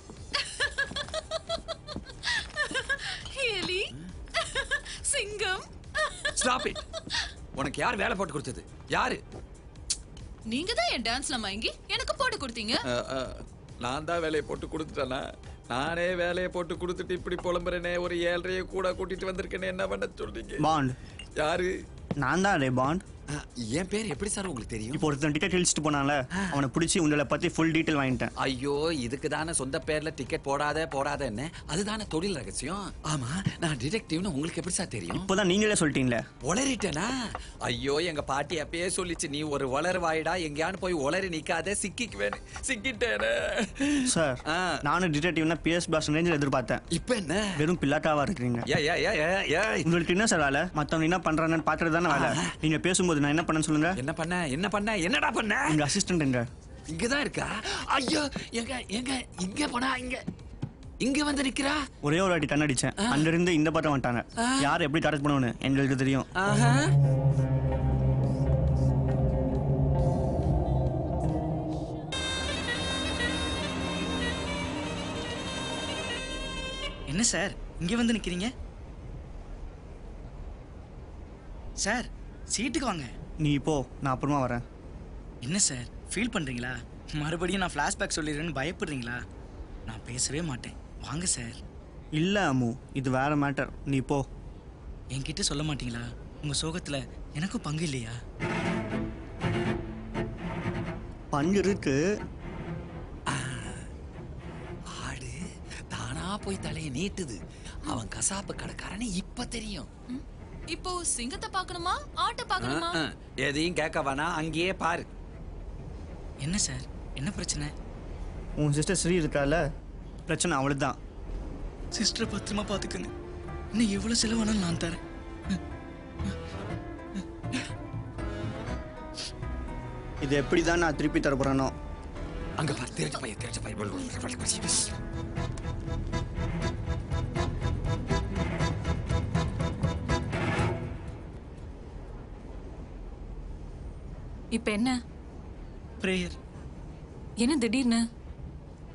Speaker 14: Stop it. உனக்கு யார் வேலை போட்டு கொடுத்தது? யாரு?
Speaker 18: நீங்க தான் என் டான்ஸ்ல மயங்கி எனக்கு போட்டு கொடுத்தீங்க.
Speaker 14: நான் தான் வேலையை போட்டு கொடுத்துட்டேனா? நானே வேலையை போட்டு கொடுத்துட்டு இப்படி புலம்புறேனே, ஒரு 7:30 கூட கூட்டிட்டு வந்திருக்கேனே, என்ன பண்ண சொல்றீங்க?
Speaker 3: பாண்ட்.
Speaker 14: யாரு?
Speaker 3: நான் தான் ரே பாண்ட்.
Speaker 14: என் பேர் எப்படி சார் உங்களுக்கு தெரியும்?
Speaker 3: இப்போ ஒருத்தன் டிக்கெட் இழிச்சிட்டு போனால, அவனை பிடிச்சி உங்களை பத்தி ஃபுல் டீட்டெயில் வாங்கிட்டேன்.
Speaker 14: ஐயோ, இதுக்கு தானே சொந்த பேர்ல டிக்கெட் போடாதன்னு அதுதானே தொழில் ரகசியம். ஆமா, நான் டிடெக்டிவ்னு உங்களுக்கு எப்படி சார் தெரியும்?
Speaker 3: இப்போதான் நீங்களே சொல்லிட்டீங்களே.
Speaker 14: உளறிட்டேனா? ஐயோ, எங்க பாட்டி அப்பயே சொல்லிச்சு, நீ ஒரு உளறுவாயிடா, எங்கேயானு போய் உளறி நிக்காத, சிக்கிக்குவேன்னு. சிக்கிட்டேனே
Speaker 3: சார். நானும் டிடெக்டிவ்னா பிஎஸ் பாஸ் ரேஞ்சில் எதிர்பார்த்தேன்.
Speaker 14: இப்போ என்ன?
Speaker 3: வெறும் பில்லாட்டாவா இருக்கீங்க. உங்களுக்கு என்ன சார் வேலை? மத்தவங்க என்ன பண்றாங்கன்னு பாக்குறது தானே வேலை. நீங்க பேசும்போது நான் என்ன பண்ணேன்னு சொல்லுங்க.
Speaker 14: என்னடா பண்ண?
Speaker 3: உங்க அசிஸ்டன்ட் எங்க?
Speaker 14: இங்கதான் இருக்கா? ஐயோ, எங்க இங்க போனா இங்க வந்து நிக்கிறா.
Speaker 3: ஒரே ஒரு வாட்டி கண்ணடிச்சேன், அங்க இருந்து இந்த பக்கம் வந்துட்டாங்க. யார் எப்படி டார்கெட் பண்ணுவோன்னு எங்களுக்கு தெரியும்.
Speaker 5: என்ன சார் இங்க வந்து நிக்கிறீங்க? சார் சீட்டுக்கு வாங்க.
Speaker 3: நீ போ, நான் அப்புறமா வரேன்.
Speaker 5: என்ன சார் ஃபீல் பண்றீங்களா? மறுபடியும் நான் ஃப்ளாஷ்பேக் சொல்லிடுறேன்னு பயப்படுறீங்களா? நான் பேசவே மாட்டேன், வாங்க சார்.
Speaker 3: இல்ல அம்மு, இது வேற மேட்டர். நீ போ.
Speaker 5: என்கிட்ட சொல்ல மாட்டீங்களா? உங்க சோகத்துல எனக்கும் பங்கு இல்லையா?
Speaker 3: பங்கு இருக்கு.
Speaker 14: ஆடு தானா போய் தலையை நீட்டுது. அவன் கசாப்பு கடைக்காரன்னு இப்ப தெரியும்.
Speaker 18: இப்போ சிங்கத்தை பார்க்கணுமா ஆட்டை பார்க்கணுமா?
Speaker 14: எதையும் கேட்க வேணாம், அங்கேயே பாரு.
Speaker 5: என்ன சார், என்ன பிரச்சனை?
Speaker 3: உன் சிஸ்டர் ஸ்ரீ இருக்கால, பிரச்சனை அவளுதான்.
Speaker 5: சிஸ்டரை பத்திரமா பாத்துக்கங்க. இன்னும் எவ்வளவு செலவானாலும் நான் தரேன்.
Speaker 3: இது எப்படிதான் நான் திருப்பி தர போறேனோ.
Speaker 14: அங்க பாரு, தெரிஞ்ச பையன்.
Speaker 1: இப்ப என்ன?
Speaker 5: பிரேயர்.
Speaker 1: என்ன திடீர்னு?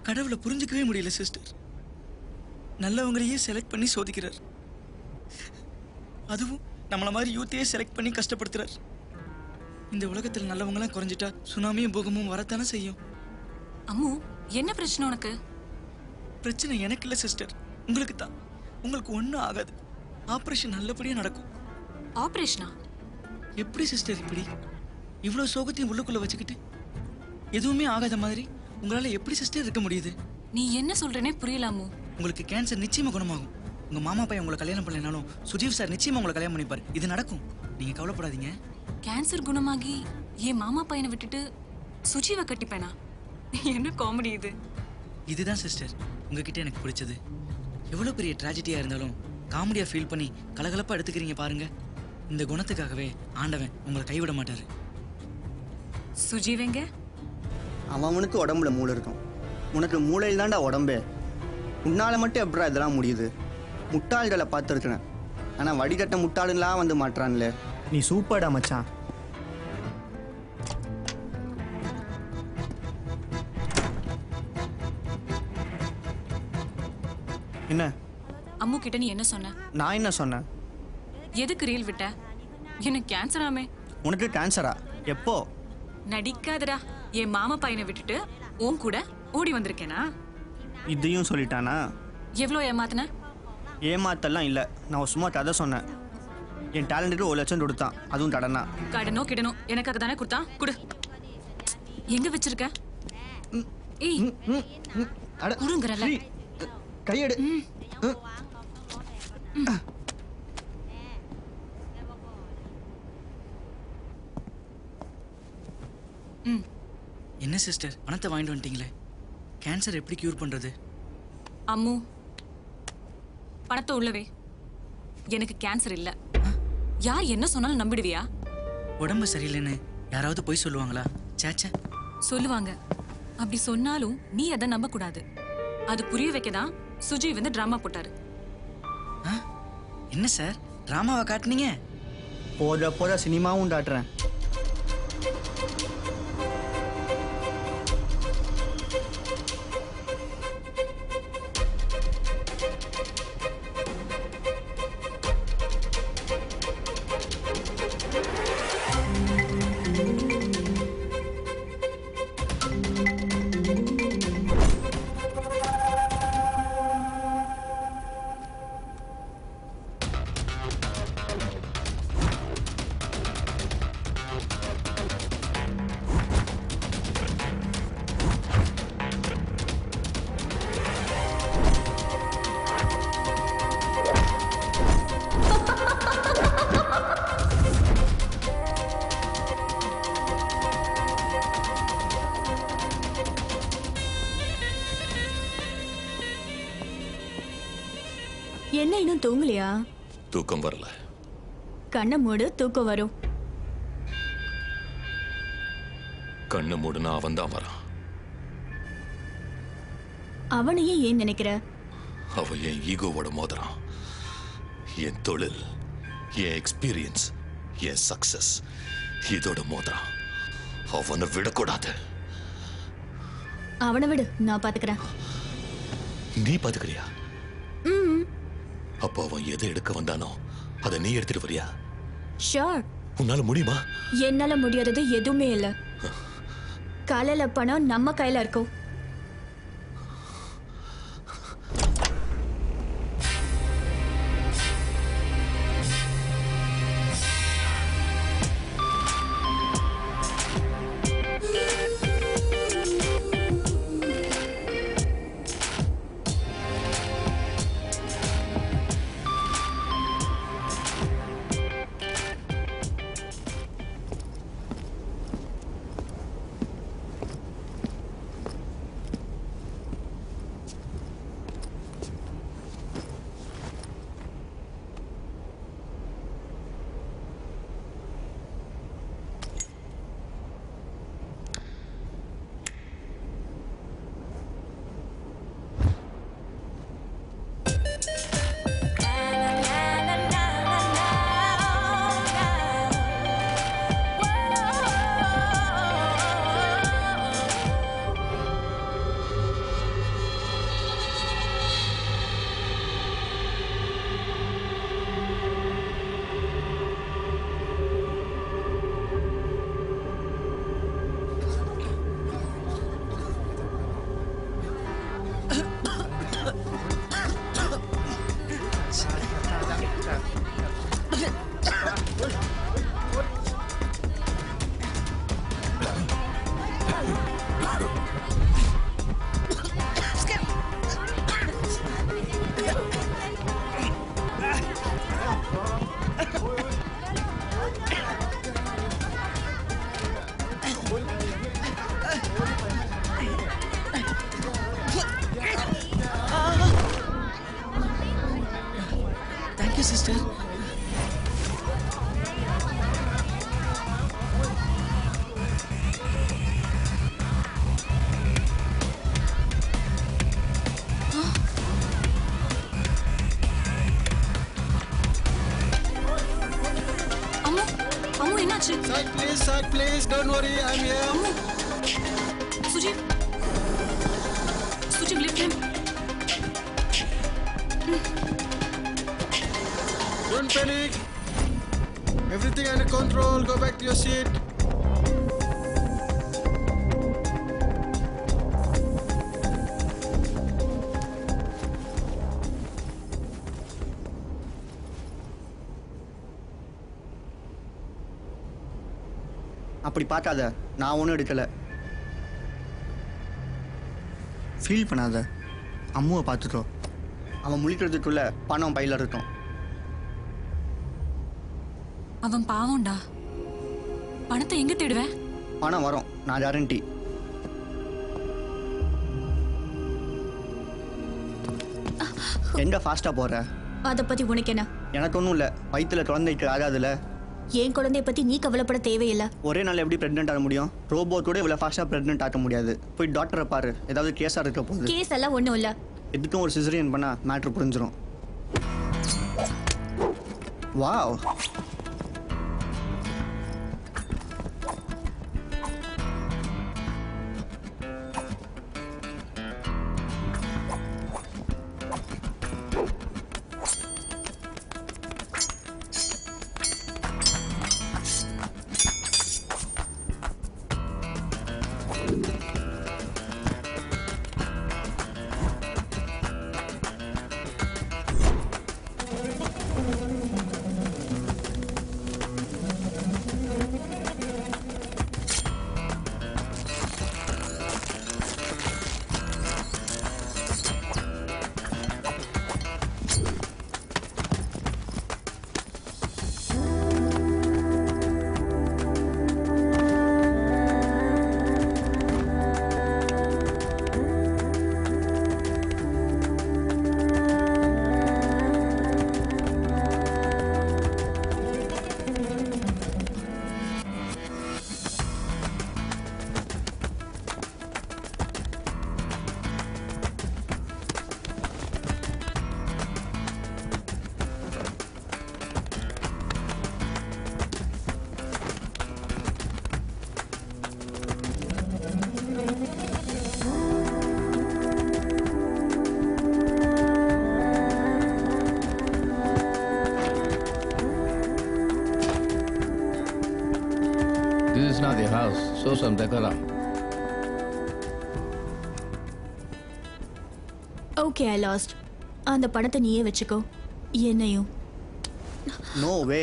Speaker 5: கடவுளை புரிஞ்சுக்கவே முடியல சிஸ்டர். நல்லவங்களையே செலக்ட் பண்ணி சோதிக்கிறார். அதுவும் நம்மள மாதிரி யூத்தையே செலக்ட் பண்ணி கஷ்டப்படுத்துறார். இந்த உலகத்தில் நல்லவங்களாம் குறைஞ்சிட்டா சுனாமியும் பூகமும் வரத்தானே செய்யும்.
Speaker 1: அம்மு, என்ன பிரச்சனை உனக்கு?
Speaker 5: பிரச்சனை எனக்கு இல்ல சிஸ்டர், உங்களுக்கு தான். உங்களுக்கு ஒன்றும் ஆகாது. ஆபரேஷன் நல்லபடியா நடக்கும்.
Speaker 1: ஆபரேஷனா?
Speaker 5: எப்படி சிஸ்டர் இப்படி இவ்வளவு சோகத்தையும் உள்ளுக்குள்ள வச்சுக்கிட்டு எதுவுமே ஆகாத மாதிரி உங்களால எப்படி சிஸ்டர் இருக்க முடியுது?
Speaker 1: நீ என்ன சொல்றேனே புரியலாமோ?
Speaker 5: உங்களுக்கு கேன்சர் நிச்சயமா குணமாகும். உங்க மாமா பையன் உங்களை கல்யாணம் பண்ணலனாலும் சுஜீவ் சார் நிச்சயமா உங்களை கல்யாணம் பண்ணிப்பாரு. இது நடக்கும், நீங்க கவலைப்படாதீங்க.
Speaker 1: கேன்சர் குணமாகி என் மாமா பையனை விட்டுட்டு சுஜீவை கட்டிப்பேனா? என்ன காமெடி இது?
Speaker 5: இதுதான் சிஸ்டர் உங்ககிட்ட எனக்கு பிடிச்சது. எவ்வளவு பெரிய ட்ராஜடியா இருந்தாலும் காமெடியா ஃபீல் பண்ணி கலகலப்பா எடுத்துக்கிறீங்க பாருங்க. இந்த குணத்துக்காகவே ஆண்டவன் உங்களை கைவிட மாட்டாரு.
Speaker 1: சுஜீவெங்க?
Speaker 3: அவனுக்கு உடம்புல மூளை இருக்கும், உனக்கு மூளையில் தான்டா உடம்பே. உன்னால மட்டும் எப்படா இதெல்லாம் முடியுது? முட்டாள்களை பார்த்துருக்கிறேன், ஆனால் வடிகட்ட முட்டாளுலாம் வந்து மாட்டுறான்ல. நீ சூப்பர்டா மச்சான். என்ன
Speaker 1: அம்மு கிட்ட நீ என்ன சொன்ன?
Speaker 3: நான் என்ன சொன்னேன்?
Speaker 1: எதுக்கு ரீல் விட்ட? எனக்கு கேன்சராமே.
Speaker 3: உனக்கு கேன்சரா? எப்போ?
Speaker 1: நடிக்காதடா. என் மாமா பையனை விட்டுட்டு உன் கூட ஓடி வந்திருக்கேனா?
Speaker 3: இதையும் சொல்லிட்டானா?
Speaker 1: எவ்வளோ ஏமாத்தின?
Speaker 3: ஏமாத்தெல்லாம் இல்லை, நான் சும்மா கதை சொன்னேன். என் டேலண்ட்டுக்கு 1 லட்சம் கொடுத்தான், அதுவும் கடனா.
Speaker 1: கடனோ கிடனோ எனக்காக தானே கொடுத்தான், குடு. எங்க வச்சிருக்க? ஏய் குடுங்கறல.
Speaker 3: கையெடு.
Speaker 5: என்ன சிஸ்டர் பணத்தை வாங்கிட்டு வந்துட்டீங்களே, கேன்சர் எப்படி கியூர் பண்றது?
Speaker 1: அம்மு, பணத்தை உள்ளவே. எனக்கு கேன்சர் இல்ல. யார் என்ன சொன்னாலும் நம்பிடுவியா?
Speaker 5: உடம்பு சரியில்லைன்னு யாராவது போய் சொல்லுவாங்களா? சேச்சே,
Speaker 1: சொல்லுவாங்க. அப்படி சொன்னாலும் நீ அதை நம்ப கூடாது. அது புரிய வைக்கதான் சுஜி வந்து டிராமா போட்டாரு.
Speaker 5: என்ன சார் டிராமாவை காட்டுனீங்க?
Speaker 3: போத சினிமாவும் காட்டுறேன்.
Speaker 17: என்ன இன்னும் தூங்கலையா?
Speaker 13: தூக்கம் வரல.
Speaker 17: கண்ணை மூடு, தூக்கம் வரும்.
Speaker 13: கண்ணு மூடுனா அவன் தான் வரான்.
Speaker 17: அவனையே ஏன் நினைக்கிற?
Speaker 13: அவன் என் ஈகோவோட மோதுறான். என் தொழில், என் எக்ஸ்பீரியன்ஸ், என் சக்சஸ் இதோட மோதுறான். அவனை விடக்கூடாது.
Speaker 17: அவனை விடு, நான் பாத்துக்கிறேன்.
Speaker 13: நீ பாத்துக்கிறியா? அப்போ அவன் எதை எடுக்க வந்தானோ அதை நீ எடுத்துட்டு வரியா?
Speaker 17: ஷூர்.
Speaker 13: உன்னால முடியுமா?
Speaker 17: என்னால முடியாதது எதுவுமே இல்ல. காலையில பணம் நம்ம கையில இருக்கும்.
Speaker 5: sister.
Speaker 9: Side please, don't worry, I'm here.
Speaker 1: Sujeev, lift him.
Speaker 9: Don't panic. Everything under control. Go back to your seat.
Speaker 3: அப்படி பார்க்காத, நான் ஒன்றும் எடுக்கலை. ஃபீல் பண்ணாத, அம்முவை பார்த்துக்கோ. அவன் முழிக்கிறதுக்குள்ள பணம் பையில இருக்கும்.
Speaker 1: அவன் பாவம்டா. பணத்தை எங்க தேடுவேன்?
Speaker 3: பணம் வரும், நான் கேரண்டி. எங்க ஃபாஸ்டா போற?
Speaker 17: அதை பத்தி உனக்கு என்ன?
Speaker 3: எனக்கு ஒன்றும் இல்லை, வயிற்றுல குழந்தைக்கு ஆகாதுல.
Speaker 17: என் குழந்தைய பத்தி நீ கவலைப்பட தேவையில்லை.
Speaker 3: ஒரே நாள் எப்படி பிரெக்னென்ட் ஆக முடியும்? ரோபோட் கூட இவ்வளோ ஃபாஸ்ட்டாக பிரெக்னென்ட் ஆக முடியாது. போய் டாக்டரை பாரு, ஏதாவது கேஸாக இருக்க போகுது.
Speaker 17: கேஸ் எல்லாம் ஒன்றும் இல்லை.
Speaker 3: எதுக்கும் ஒரு சிசரியன் பண்ணால் மேட்ரு புரிஞ்சிடும். Wow,
Speaker 19: not your house. Show some decor.
Speaker 17: Okay I last. அந்த பணத்தை நீயே வச்சுக்கோ, என்னையும்.
Speaker 3: நோ வே.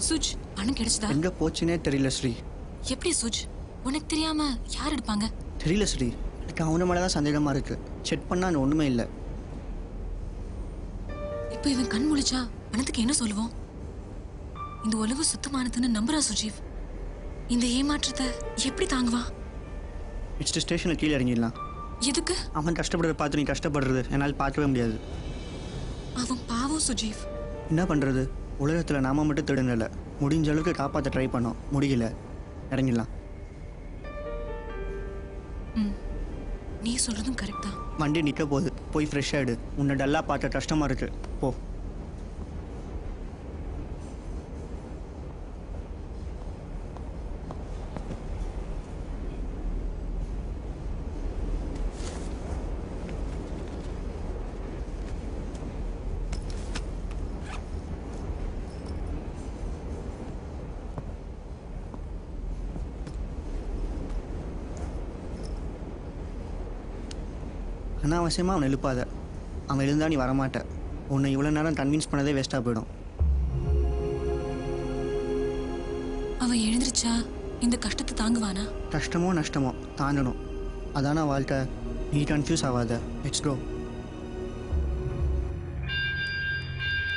Speaker 1: சுஜ், பணம் கிடைச்சதா?
Speaker 3: எங்க போச்சுனே தெரியல ஸ்ரீ.
Speaker 1: எப்படி சுஜ்? உனக்கு தெரியாம யார் எடுப்பாங்க?
Speaker 3: தெரியல ஸ்ரீ, எனக்கு அவன மேல தான் சந்தேகமா இருக்கு. செக் பண்ணா அங்க ஒண்ணுமே இல்ல.
Speaker 1: இப்போ இவன் கண் முழிச்சா பணத்துக்கு என்ன சொல்லுவோம்? இந்த உலகம் சுத்தமானதுன்னு நம்புறா சுஜீவ். இந்த ஏமாற்றத்தை எப்படி தாங்குவான்?
Speaker 3: இட்ஸ் ஸ்டேஷன்ல கீழே இறங்கிடலாம்.
Speaker 1: எதுக்கு?
Speaker 3: அவன் கஷ்டப்படுறத பார்த்து நீ கஷ்டப்படுறது என்னால் பார்க்கவே முடியாது.
Speaker 1: அவன் பாவம் சுஜீவ்.
Speaker 3: என்ன பண்றது? உலகத்தில் நாம மட்டும் திருடல, முடிஞ்ச அளவுக்கு காப்பாற்ற ட்ரை பண்ணோம், முடியல. இறங்கிடலாம்.
Speaker 1: நீ சொல்றதும் கரெக்ட் தான்.
Speaker 3: வண்டி நிற்க போகுது, போய் ஃப்ரெஷ் ஆகிடு. உன்னை டல்லாக பார்த்த கஷ்டமா இருக்கு, போ. அனாவசியமாக அவனை எழுப்பாத. அவன் எழுந்தா நீ வரமாட்ட. உன்னை இவ்வளோ நேரம் கன்வின்ஸ் பண்ணதே வேஸ்ட்டாக போயிடும்.
Speaker 1: அவன் எழுந்திருச்சா இந்த கஷ்டத்தை தாங்குவானா?
Speaker 3: கஷ்டமோ நஷ்டமோ தாண்டணும், அதான வாழ்க்கை. நீ கன்ஃபியூஸ் ஆகாத. Let's go.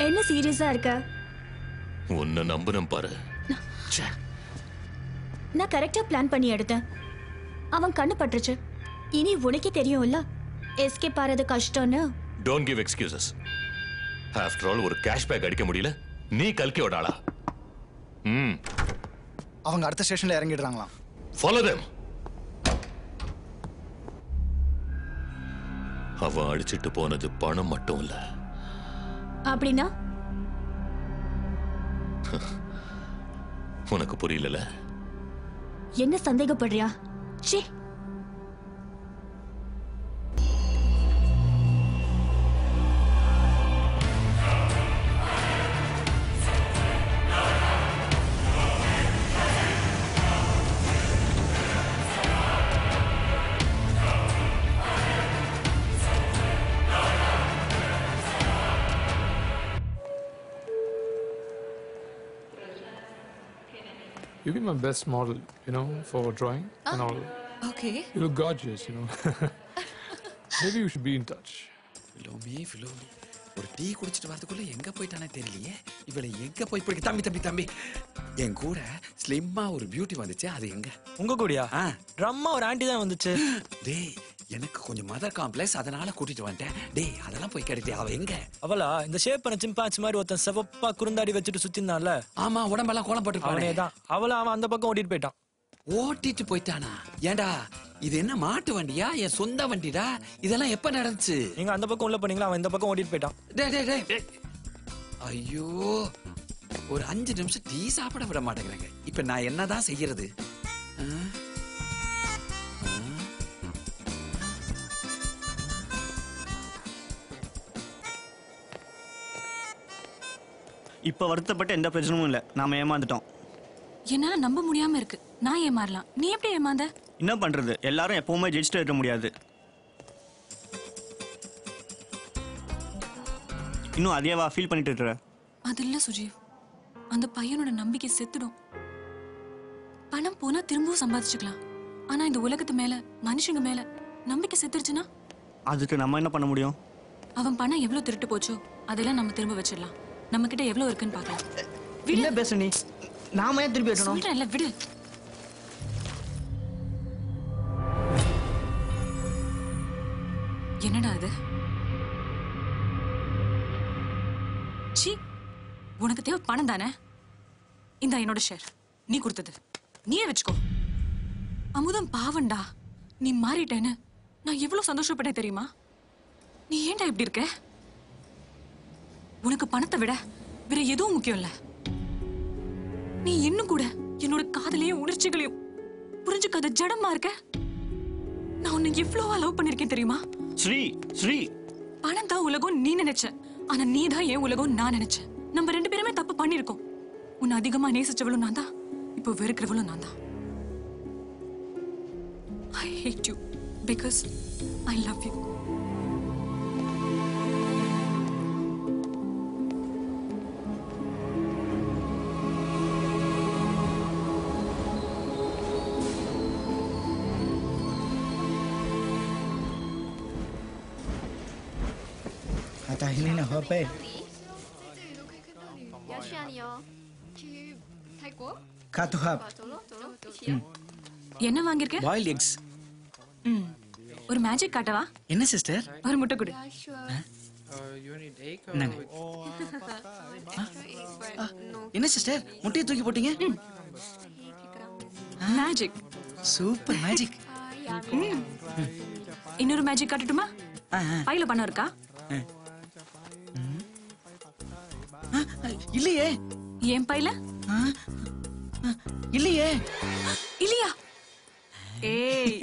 Speaker 17: என்ன சீரியஸா இருக்க?
Speaker 13: உன்னை நம்புறேன் பாரு.
Speaker 17: நான் கரெக்டா பிளான் பண்ணி எடுத்தேன். அவன் கண்ணு பட்டுருச்சு. இனி உனக்கே தெரியும்ல எஸ்கேப் ஆறது கஷ்டம்னு.
Speaker 13: Don't give excuses. After all ஒரு கேஷ்பேக் அடிக்க முடியல, நீ கல்கியோட ஆளா?
Speaker 16: அவங்க அடுத்த ஸ்டேஷன்ல இறங்கிடுறாங்களாம்.
Speaker 13: Follow them. அவன் அடிச்சிட்டு போனது பணம் மட்டும் இல்ல.
Speaker 17: அப்படின்னா
Speaker 13: உனக்கு புரியல?
Speaker 17: என்ன சந்தேகப்படுறியா? ச்சே.
Speaker 11: You'll be my best model, you know, for drawing and all.
Speaker 18: Okay.
Speaker 11: You look gorgeous, you know. Maybe we should be in touch.
Speaker 14: Philomi. ஒரு டீ குடிச்சிட்டு வரதுக்குள்ள எங்க போயிட்டானே தெரியலையே. இவளை எங்க போய் பிடிக்க? தம்பி என் கூட ஸ்லிம்மா ஒரு பியூட்டி வந்துச்சு, அது எங்க?
Speaker 12: உங்க கூடயா? ட்ரம்மா ஒரு ஆண்டி தான் வந்துச்சு.
Speaker 14: டேய், எனக்கு கொஞ்சம் மதர் காம்ப்ளெக்ஸ், அதனால கூட்டிட்டு வந்துட்டேன். டேய், அதெல்லாம் போய் கிடைத்தே. அவ எங்க?
Speaker 12: அவளா இந்த ஷேப் பண்ண சிம்பான்சி மாதிரி ஒருத்தன் செவப்பா குறுந்தாடி வச்சுட்டு சுத்தினால.
Speaker 14: ஆமா, உடம்பெல்லாம் கோலம் போட்டு
Speaker 12: அவனே தான். அவன் அந்த பக்கம் ஓட்டிட்டு போயிட்டான்.
Speaker 14: ஓட்டிட்டு போயிட்டானா? ஏண்டா, இது என்ன மாட்டு வண்டியா? என் சொந்த வண்டிடா. இதெல்லாம் எப்ப நடந்துச்சு?
Speaker 12: நீங்க அந்த பக்கம் உள்ள போனீங்களா, அவன் இந்த பக்கம் ஓட்டிட்டு போயிட்டான்.
Speaker 14: டேய். ஐயோ, ஒரு 5 நிமிஷம் டீ சாப்பிட விட மாட்டேங்கிறாங்க. இப்ப நான் என்னதான் செய்யறது?
Speaker 3: இப்போ வருத்தப்பட்ட எந்த பிரச்சனையும் இல்லை, நாம ஏமாந்துட்டோம்.
Speaker 1: என்னால நம்ப முடியாம இருக்கு. நான் ஏமாறலாம், நீ எப்படி ஏமாந்த?
Speaker 3: என்ன பண்றது, எல்லாரும் எப்பவுமே ஜெயிச்சுட்டு இருக்க முடியாது. இன்னும் அதேவா ஃபீல் பண்ணிட்டு இருக்க?
Speaker 1: அது இல்ல சுஜீவ், அந்த பையனோட நம்பிக்கை செத்துடும். பணம் போனா திரும்பவும் சம்பாதிச்சுக்கலாம். ஆனா இந்த உலகத்து மேல, மனுஷங்க மேல நம்பிக்கை செத்துருச்சுன்னா
Speaker 3: அதுக்கு நம்ம என்ன பண்ண முடியும்?
Speaker 1: அவன் பணம் எவ்வளவு திருட்டு போச்சோ அதெல்லாம் நம்ம திரும்ப வச்சிடலாம். நம்ம கிட்ட எவ்வளவு இருக்குன்னு பார்க்கலாம்.
Speaker 3: என்ன பேச நீ? நாம ஏன் திருப்பி வைக்கணும்?
Speaker 1: சொல்றேன்ல, விடு. என்னடா அது? சி, உனக்கு தேவை பணம் தானே? இந்த என்னோட ஷேர், நீ கொடுத்தது நீயே வச்சுக்கோ. அமுதம் பாவண்டா, நீ மாறிட்டேன்னு நான் எவ்வளவு சந்தோஷப்பட்டேன் தெரியுமா? நீ ஏன்டா இப்படி இருக்க? உனக்கு பணத்தை விட வேற எதுவும் முக்கியம் இல்ல. நீ இன்னும் கூட என்னோட காதலையும் உணர்ச்சிகளையும் புரிஞ்சுக்காத ஜடமா இருக்க. நான் உன்னை எவ்வளவா லவ் பண்ணிருக்கேன் தெரியுமா?
Speaker 10: ஸ்ரீ
Speaker 1: பணம் தான் உலகம் நீ நினைச்ச, ஆனா நீ தான் ஏன் உலகம் நான் நினைச்சேன். நம்ம 2 பேருமே தப்பு பண்ணிருக்கோம். உன்னை அதிகமா நேசிச்சவளும் நான் தான், இப்போ வெறுக்கிறவளும் நான் தான். I hate you because I love you.
Speaker 16: Ata hindi na hope.
Speaker 8: 要去哪里哦？去泰国。
Speaker 16: Katu hap.
Speaker 8: 走喽，走喽，一起。
Speaker 1: என்ன வாங்கிருக்க?
Speaker 5: Boiled eggs.
Speaker 1: ஒரு மேஜிக் காட்டவா?
Speaker 5: என்ன சிஸ்டர்?
Speaker 1: ஒரு முட்டை கொடு.
Speaker 5: என்னங்க? என்ன சிஸ்டர் முட்டையை தூக்கி போட்டீங்க?
Speaker 1: மேஜிக்.
Speaker 5: Super magic.
Speaker 1: இன்னொரு மேஜிக் காட்டட்டுமா? பையில பணம் இருக்கா?
Speaker 5: இல்லையே.
Speaker 1: ஏன் பையில?
Speaker 5: இல்லையே.
Speaker 1: இல்லையா? ஏய்.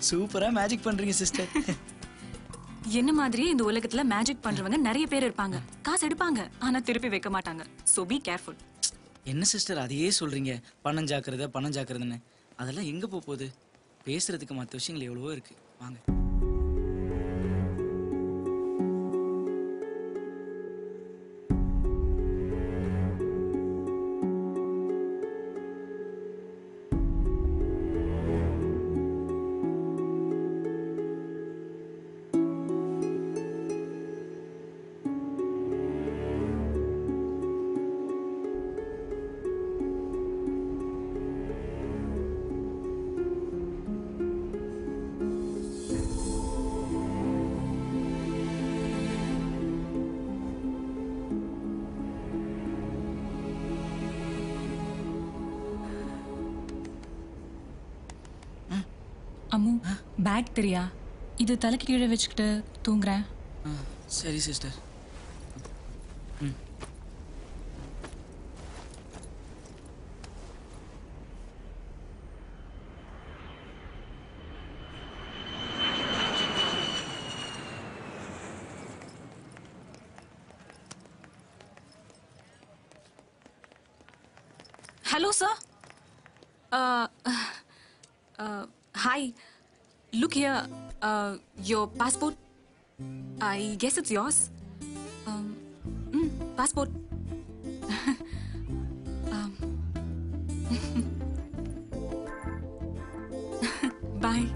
Speaker 5: சூப்பரா மேஜிக் பண்றீங்க சிஸ்டர்.
Speaker 1: என்ன மாதிரி இந்த உலகத்துல மேஜிக் பண்றவங்க நிறைய பேர் இருப்பாங்க. காசு எடுப்பாங்க, ஆனா திருப்பி வைக்க மாட்டாங்க. So be careful.
Speaker 5: என்ன சிஸ்டர் அதையே சொல்றீங்க? பணம் ஜாக்கிரதைன்னு. அதெல்லாம் எங்க போகுது? பேசுறதுக்கு மற்ற விஷயங்கள் எவ்வளவோ இருக்கு. வாங்க.
Speaker 1: அம்மு, பேக் தெரியா? இது தலைக்கு கீழே வச்சுக்கிட்டு தூங்குறேன்.
Speaker 5: சரி sister.
Speaker 1: Hello, sir. Hi. Look here. Your passport. I guess it's yours. Passport. Bye.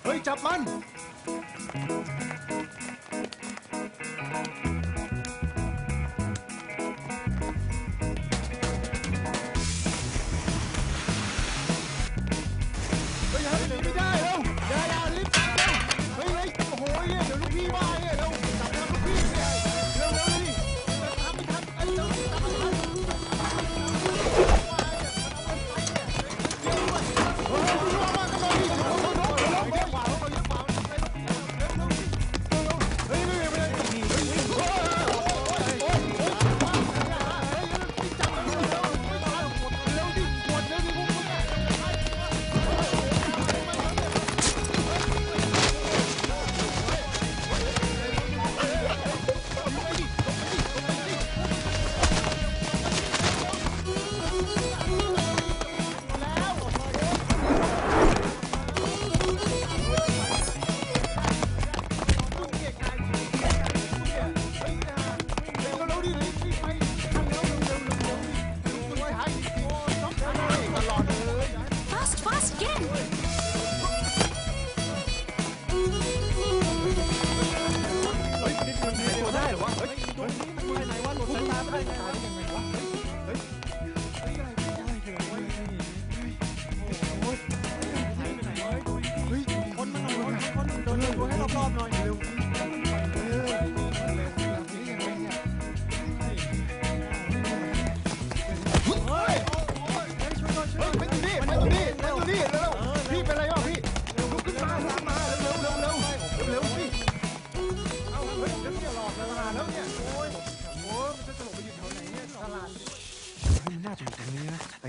Speaker 9: Ơi, chập man. Ơi, hãy đi ra đâu? Ra lift ra đâu? Ơi, hồi đi, đừng lúc đi qua đi đâu? Tập ra lúc đi đi. Đâu đi. Tập đi. Anh đâu đi, tập
Speaker 1: Fast, get in.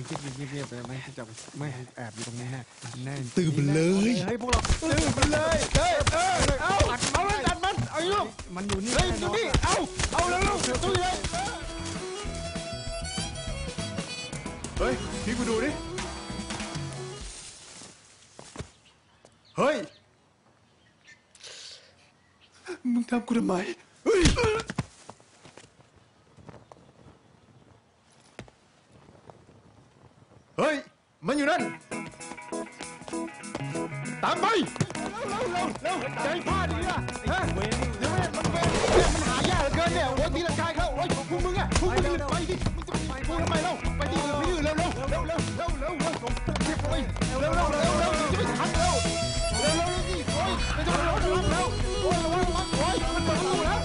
Speaker 9: เงียบๆไปไม่จับไม่แอบอยู่ตรงนี้ฮะแน่น
Speaker 16: ตื่นไปเลย
Speaker 9: ให้พวกเราตื่นไปเลยเอาเลยอัดมันเอาลูกมันอยู่นี่มันอยู่นี่เอาเร็วๆตุ้ยเลยเฮ้ยพี่กูดูดิเฮ้ยมึงทำกูทำไมเฮ้ยเฮ้ยมันอยู่นั่นตามไปเร็วใจพลาดดีอ่ะฮะเดี๋ยวมันหายากเหลือเกินเนี่ยโอ้ยตีลังกายเขาโอ้ยพวกมึงไปดิมึงจะไปกูทำไมเล่าไปที่อื่นเร็วจะไม่ทันเร็วนี่โอ้ยไม่ต้องรอระวังแล้วโอ้ยระวังโอ้ยมันเปิดประตูแล้ว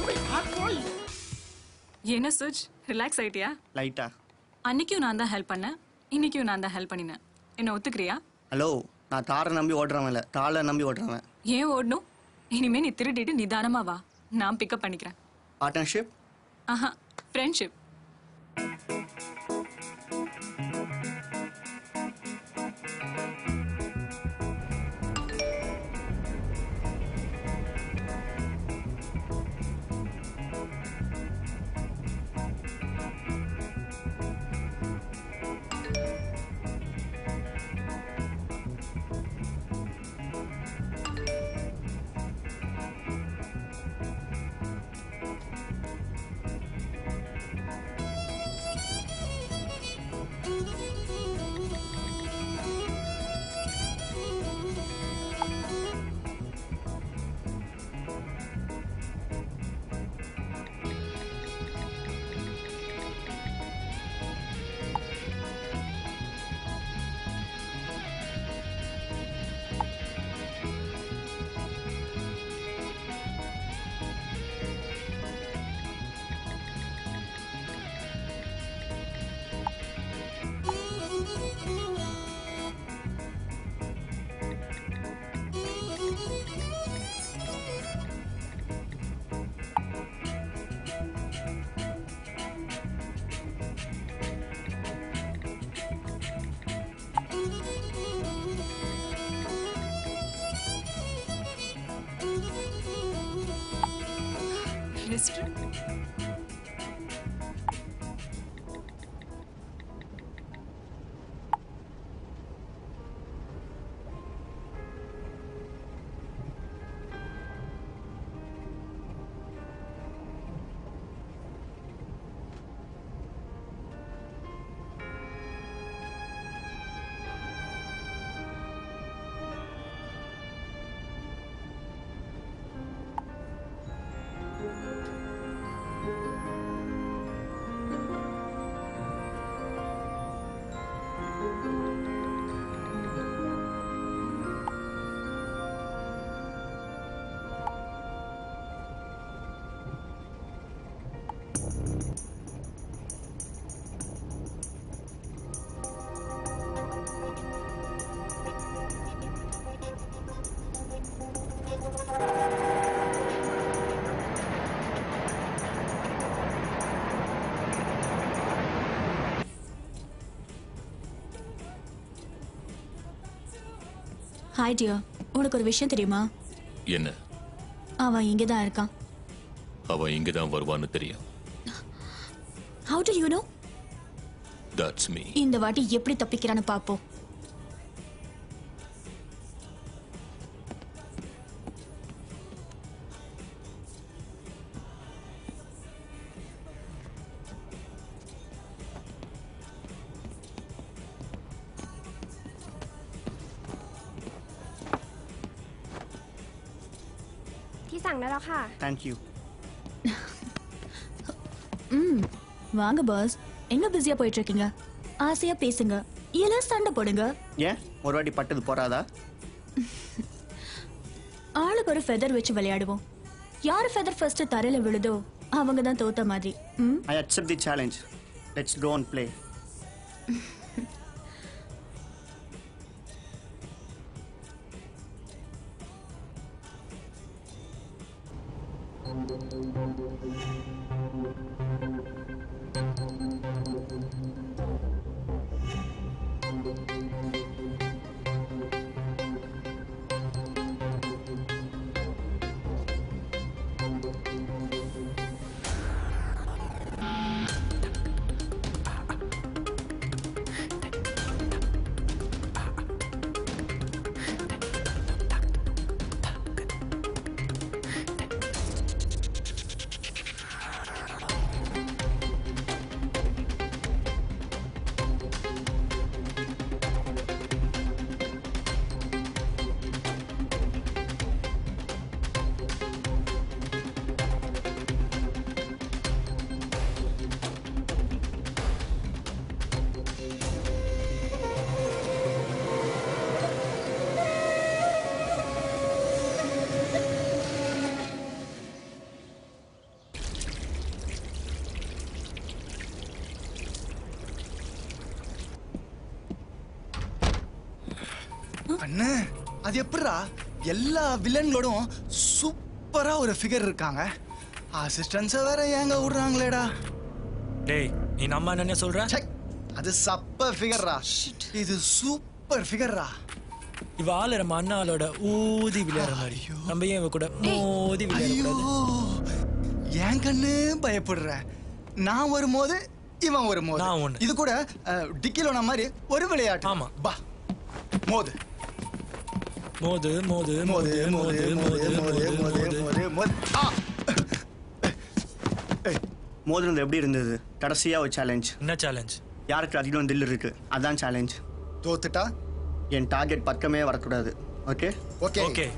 Speaker 9: ไม่ทันโอ้ย
Speaker 1: என்ன சுஜ் relax ஆயிட்டியா
Speaker 3: லைட்டா
Speaker 1: அன்னைக்கும் நான் தான் help பண்ணேன் இன்னைக்கும் நான் தான் help பண்ணினேன் என்ன ஒத்துக்கிறியா
Speaker 3: ஹலோ நான் தாரை நம்பி ஓடுறவன் இல்லை தாளை நம்பி ஓடுறவன்
Speaker 1: ஏன் ஓடணும் இனிமே நீ திருடிட்டு நிதானமா வா நான் பிக்கப் பண்ணிக்கிறேன்
Speaker 3: பார்ட்னர்ஷிப்
Speaker 1: ஆஹா ஃப்ரெண்ட்ஷிப்
Speaker 17: ஹாய் டியர் உனக்கு ஒரு விஷயம் தெரியுமா
Speaker 13: என்ன
Speaker 17: அவன் இங்கே தான் இருக்கான்
Speaker 13: அவன் இங்க தான் வருவான்னு தெரியும்
Speaker 17: how to you know
Speaker 13: that's me
Speaker 17: இந்த வாட்டி எப்படி தப்பிக்கிறான்னு பாப்போம்
Speaker 20: ที่สั่งได้แล้วค่ะ
Speaker 3: Thank you.
Speaker 17: வாங்க பாஸ் என்ன பிஸியா போயிட்டு இருக்கீங்க ஆசையா பேசுங்க இல்ல சண்டை போடுங்க
Speaker 3: ஏன் ஒரு வாட்டி பட்டது போறாதா
Speaker 17: ஆளுக்கு ஒரு ஃபெதர் வச்சு விளையாடுவோம் யார் ஃபெதர் ஃபர்ஸ்ட் தரையில விழுதோ அவங்க தான் தோத்த மாதிரி
Speaker 3: I accept the challenge. Let's go and play.
Speaker 16: கண்ணு அது எப்படிடா எல்லா வில்லன்களோடும் சூப்பரா ஒரு ஃபிகர் இருக்காங்க அசிஸ்டன்ஸை வேற ஏங்க விடுறாங்களேடா
Speaker 12: டேய் நீ நம்ம என்ன சொல்ற
Speaker 16: அது சப்ப ஃபிகர்ரா இது சூப்பர் ஃபிகர்ரா
Speaker 12: இவ ஆளு நம்ம அண்ணாளோட ஊதி விளையாடுற மாதிரி நம்ம ஏன் இவ கூட மோதி விளையாடக்கூடாது
Speaker 16: ஏன் கண்ணு பயப்படுற நான் வரும்போது இவன் வரும்போது இது கூட டிக்கிலோனா மாதிரி ஒரு விளையாட்டு ஆமா பா மோது
Speaker 12: மோது மோது மோது மோது மோது மோது மோது
Speaker 16: மோது
Speaker 3: மோதுனது எப்படி இருந்தது கடைசியா ஒரு சேலஞ்ச்
Speaker 12: என்ன சேலஞ்ச்
Speaker 3: யாருக்கு அதிகம் தில் இருக்கு அதான் சேலஞ்ச்
Speaker 16: தோத்துட்டா
Speaker 3: என் டார்கெட் பக்கமே வரக்கூடாது ஓகே
Speaker 16: ஓகே ஓகே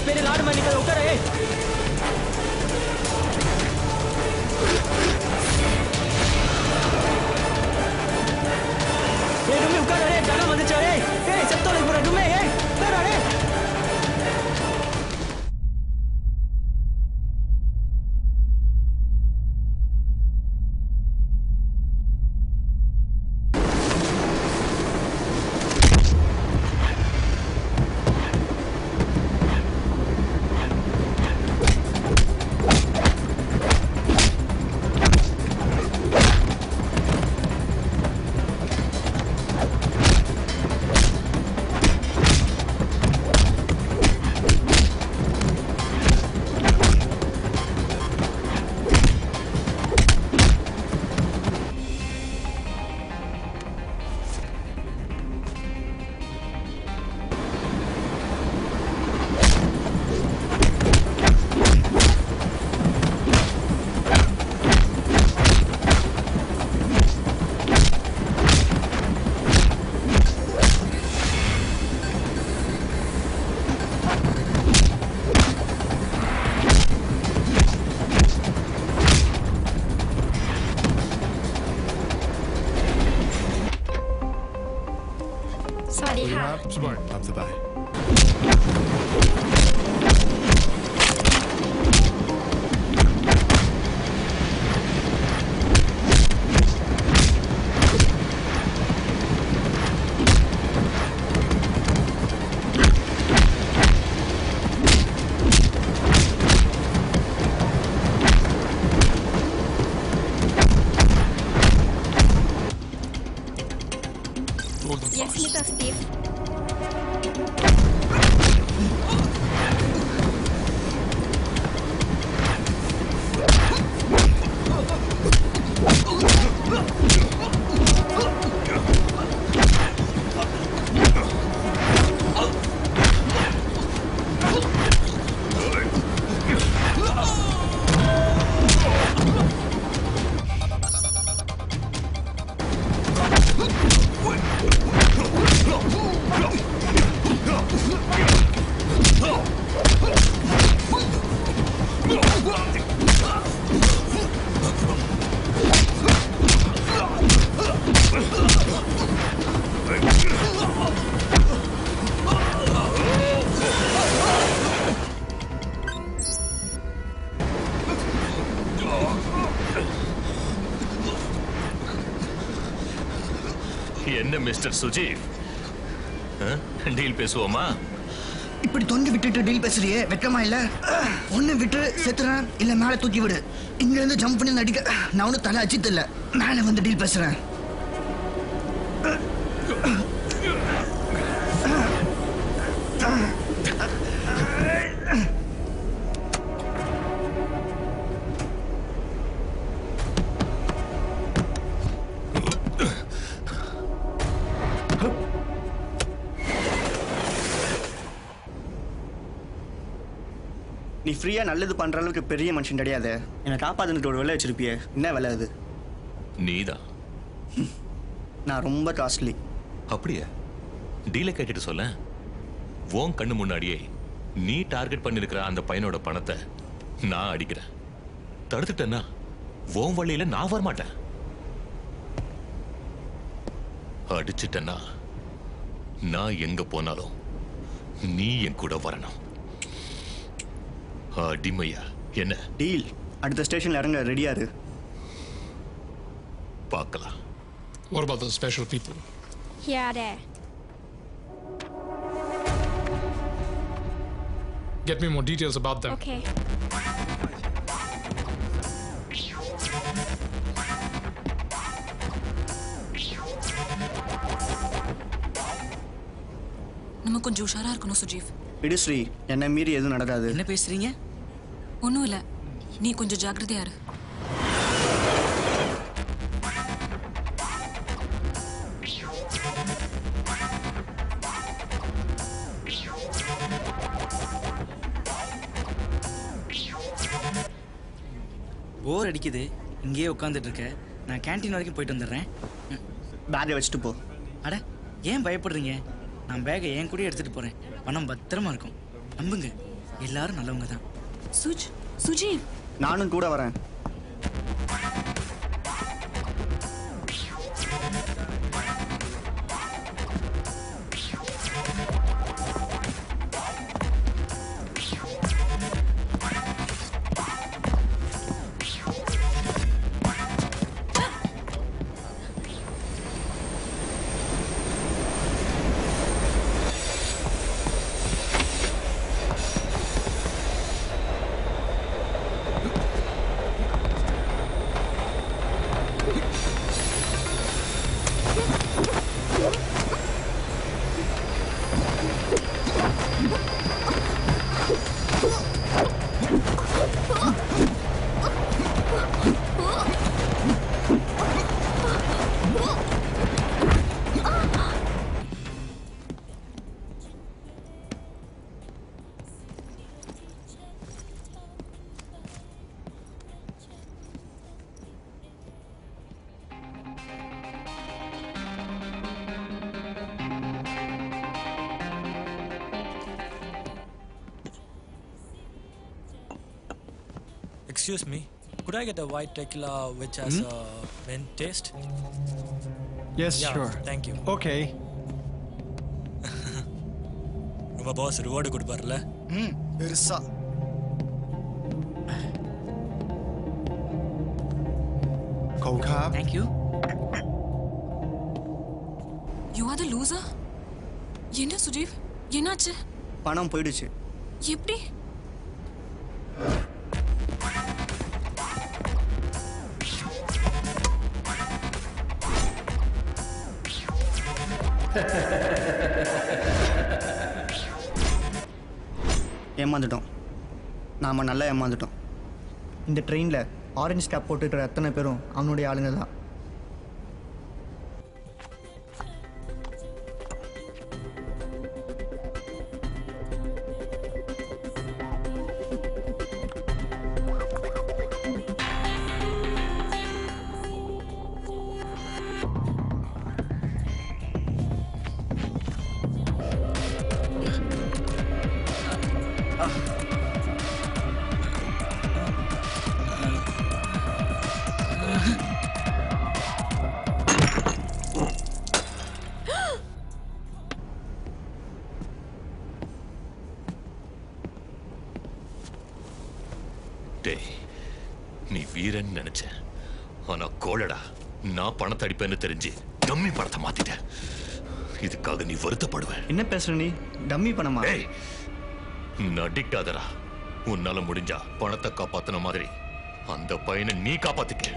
Speaker 12: பெரிய லாடு மாதிரி உட்கார டும்மி உட்கார ஜனம் வந்துச்சா செத்தோலை போற டும்மே உட்கார
Speaker 20: สวัสดีค่ะ
Speaker 9: สบายตามสบาย
Speaker 20: Yes, Mr. Steve.
Speaker 13: என்ன மிஸ்டர் சுஜீவ் டீல் பேசுவோமா
Speaker 3: இப்படி தொங்கி விட்டுட்டு டீல் பேசுறியே வெக்கமா இல்ல ஒண்ணு விட்டு செத்துறேன் இல்ல மேல தூக்கி விடு இங்க இருந்து ஜம்ப் பண்ணி நடிக்க நான் ஒன்னும் தலை அச்சித்து இல்ல மேல வந்து டீல் பேசுறேன் நீ ஃப்ரீயா நல்லது பண்ற அளவுக்கு பெரிய மனுஷன் கிடையாது என்னை காப்பாத்துட்டு ஒரு வேலை வச்சிருப்பியே என்ன வேலை அது
Speaker 13: நீதான்
Speaker 3: நான் ரொம்ப காஸ்ட்லி
Speaker 13: அப்படியா டீலை கேட்டுட்டு சொல்ல. உன் கண்ணு முன்னாடியே நீ டார்கெட் பண்ணிருக்கிற அந்த பையனோட பணத்தை நான் அடிக்கிறேன். தடுத்துட்டேன்னா உன் வழியில நான் வரமாட்டேன். அடிச்சிட்டேன்னா நான் எங்க போனாலும் நீ என் கூட வரணும். அடிமையா என்ன?
Speaker 3: டீல். அடுத்த ஸ்டேஷன்ல இறங்க ரெடியா இரு.
Speaker 13: பார்க்கலாம்.
Speaker 11: What about those special people?
Speaker 20: Here, there.
Speaker 11: Get me more details about them.
Speaker 20: Okay.
Speaker 1: நம்ம கொஞ்சம் உஷாரா இருக்கணும் சுஜீவ்.
Speaker 3: விடுஸ்ரீ, என்ன மீறி எதுவும் நடக்காது.
Speaker 5: என்ன பேசுறீங்க?
Speaker 1: ஒன்றும் இல்லை, நீ கொஞ்சம் ஜாக்கிரதையா இரு.
Speaker 5: போர் அடிக்குது, இங்கேயே உட்காந்துட்டு இருக்க. நான் கேண்டீன் வரைக்கும் போயிட்டு வந்துடுறேன்.
Speaker 3: பேக்கை வச்சுட்டு போ.
Speaker 5: அட ஏன் பயப்படுறீங்க? நான் பேக்கை என் கூட எடுத்துட்டு போறேன். பணம் பத்திரமா இருக்கும், நம்புங்க. எல்லாரும் நல்லவங்க தான்.
Speaker 1: சுஜீவ்,
Speaker 3: நானும் கூட வரேன்.
Speaker 12: Excuse me, could I get a white tequila which has a mint taste?
Speaker 16: Yes,
Speaker 12: Yeah,
Speaker 16: sure.
Speaker 12: thank you.
Speaker 16: Okay.
Speaker 12: நம்ம பாஸ் ரிவார்டு கொடுப்பார்ல?
Speaker 16: பெருசா. Ghogha.
Speaker 5: Thank you.
Speaker 1: You are the loser? என்ன சுஜீவ், என்னாச்சு?
Speaker 3: பணம் போயிடுச்சு.
Speaker 1: எப்படி?
Speaker 3: ஏமாந்துட்டோம். நாம நல்லா ஏமாந்துட்டோம். இந்த ட்ரெயினில் ஆரஞ்சு கேப் போட்டுக்கிற அத்தனை பேரும் அவனுடைய ஆளுங்க தான்.
Speaker 13: நீ வீரன் நினைச்சேன், ஆனா கோலடா. நான் பணத்தை அடிப்பேன்னு தெரிஞ்சு டம்மி பணத்தை மாத்திட்டேன். இதுக்காக நீ வருத்தப்படுவேன்.
Speaker 3: என்ன பேசுற நீ? டம்மி பணமா?
Speaker 13: நடிக்காதடா. உன்னால முடிஞ்சா பணத்தை காப்பாத்தின மாதிரி அந்த பையனை நீ காப்பாத்திக்க.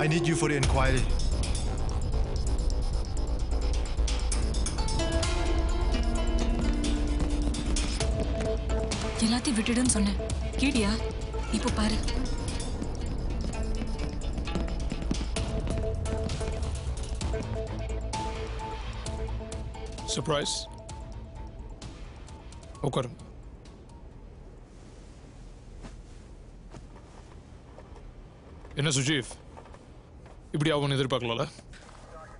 Speaker 9: I need you for the inquiry.
Speaker 1: எல்லாத்தையும் விட்டுடுன்னு சொன்னேன், கேட்டியா? இப்போ பாரு.
Speaker 11: Surprise? உட்காருங்க. என்ன சுஜீவ், இப்படி ஆகும்னு எதிர்பார்க்கல?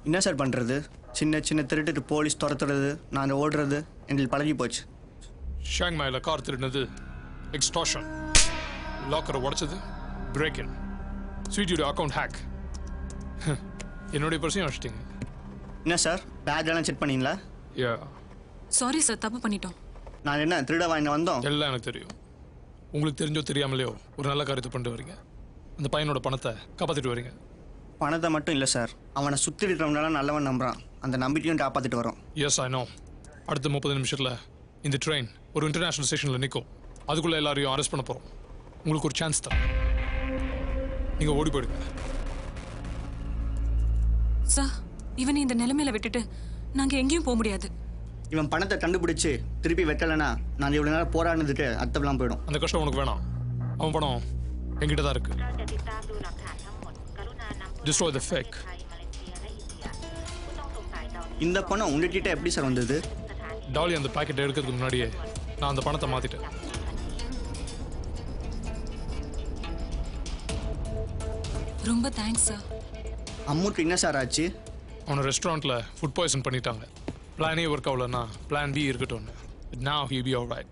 Speaker 3: என்ன சார் பண்ணுறது? சின்ன சின்ன திருட்டுக்கு போலீஸ் துரத்துறது, நாங்கள் ஓடுறது எங்களுக்கு பழகி போச்சு.
Speaker 11: ஷாங் மாயில் கார் திருடினது எக்ஸ்டார்ஷன், லாக்கரை உடைச்சது பிரேக் இன், ஸ்வீட்டியோட அக்கௌண்ட் ஹேக், என்னுடைய பர்சையும் அடிச்சிட்டிங்க.
Speaker 3: என்ன சார் பேக்கெல்லாம் செக் பண்ணீங்களா?
Speaker 11: யா.
Speaker 1: சாரி சார், தப்பு பண்ணிட்டோம்.
Speaker 3: நான் என்ன திருட வாங்கி வந்தோம்?
Speaker 11: எல்லாம் எனக்கு தெரியும். உங்களுக்கு தெரிஞ்சோ தெரியாமலையோ ஒரு நல்ல காரியத்தை பண்ணிட்டு வரீங்க. அந்த பையனோட பணத்தை காப்பாற்றிட்டு வரீங்க.
Speaker 3: பணத்தை மட்டும் இல்லை சார், அவனை சுற்றி இருக்கிறவனால நல்லவன் நம்புறான். அந்த நம்பிக்கையும் காப்பாற்றிட்டு வரோம்.
Speaker 11: Yes I know. அடுத்த 30 நிமிஷத்தில் இந்த ட்ரெயின் ஒரு இன்டர்நேஷனல் ஸ்டேஷனில் நிற்கும். அதுக்குள்ளே எல்லாரையும் அரெஸ்ட் பண்ண போகிறோம். உங்களுக்கு ஒரு சான்ஸ் தான், நீங்கள் ஓடி போயிடுங்க.
Speaker 1: சார், இவனை இந்த நிலைமையில விட்டுட்டு நாங்கள் எங்கேயும் போக முடியாது.
Speaker 3: இவன் பணத்தை கண்டுபிடிச்சு திருப்பி வைக்கலன்னா நாங்கள் இவ்வளோ நேரம் போராடினதுக்கு அர்த்தம்லாம் போயிடும்.
Speaker 11: அந்த கஷ்டம் உனக்கு வேணாம். அவன் பணம் என்கிட்ட தான் இருக்கு. Destroy the fake.
Speaker 3: இந்த பணம் உங்ககிட்ட எப்படி சார் வந்தது?
Speaker 11: டாலி அந்த பாக்கெட் எடுக்கிறதுக்கு முன்னாடியே நான் அந்த பணத்தை மாத்திட்டேன்.
Speaker 1: ரொம்ப தேங்க்ஸ் சார்.
Speaker 3: அம்முக்கு என்ன சார் ஆச்சு?
Speaker 11: அவனை ரெஸ்டாரண்ட்ல ஃபுட் பாய்சன் பண்ணிட்டாங்க. பிளானே ஒர்க் ஆகலன்னா பிளான் பி இருக்கட்டும். Now he be all right.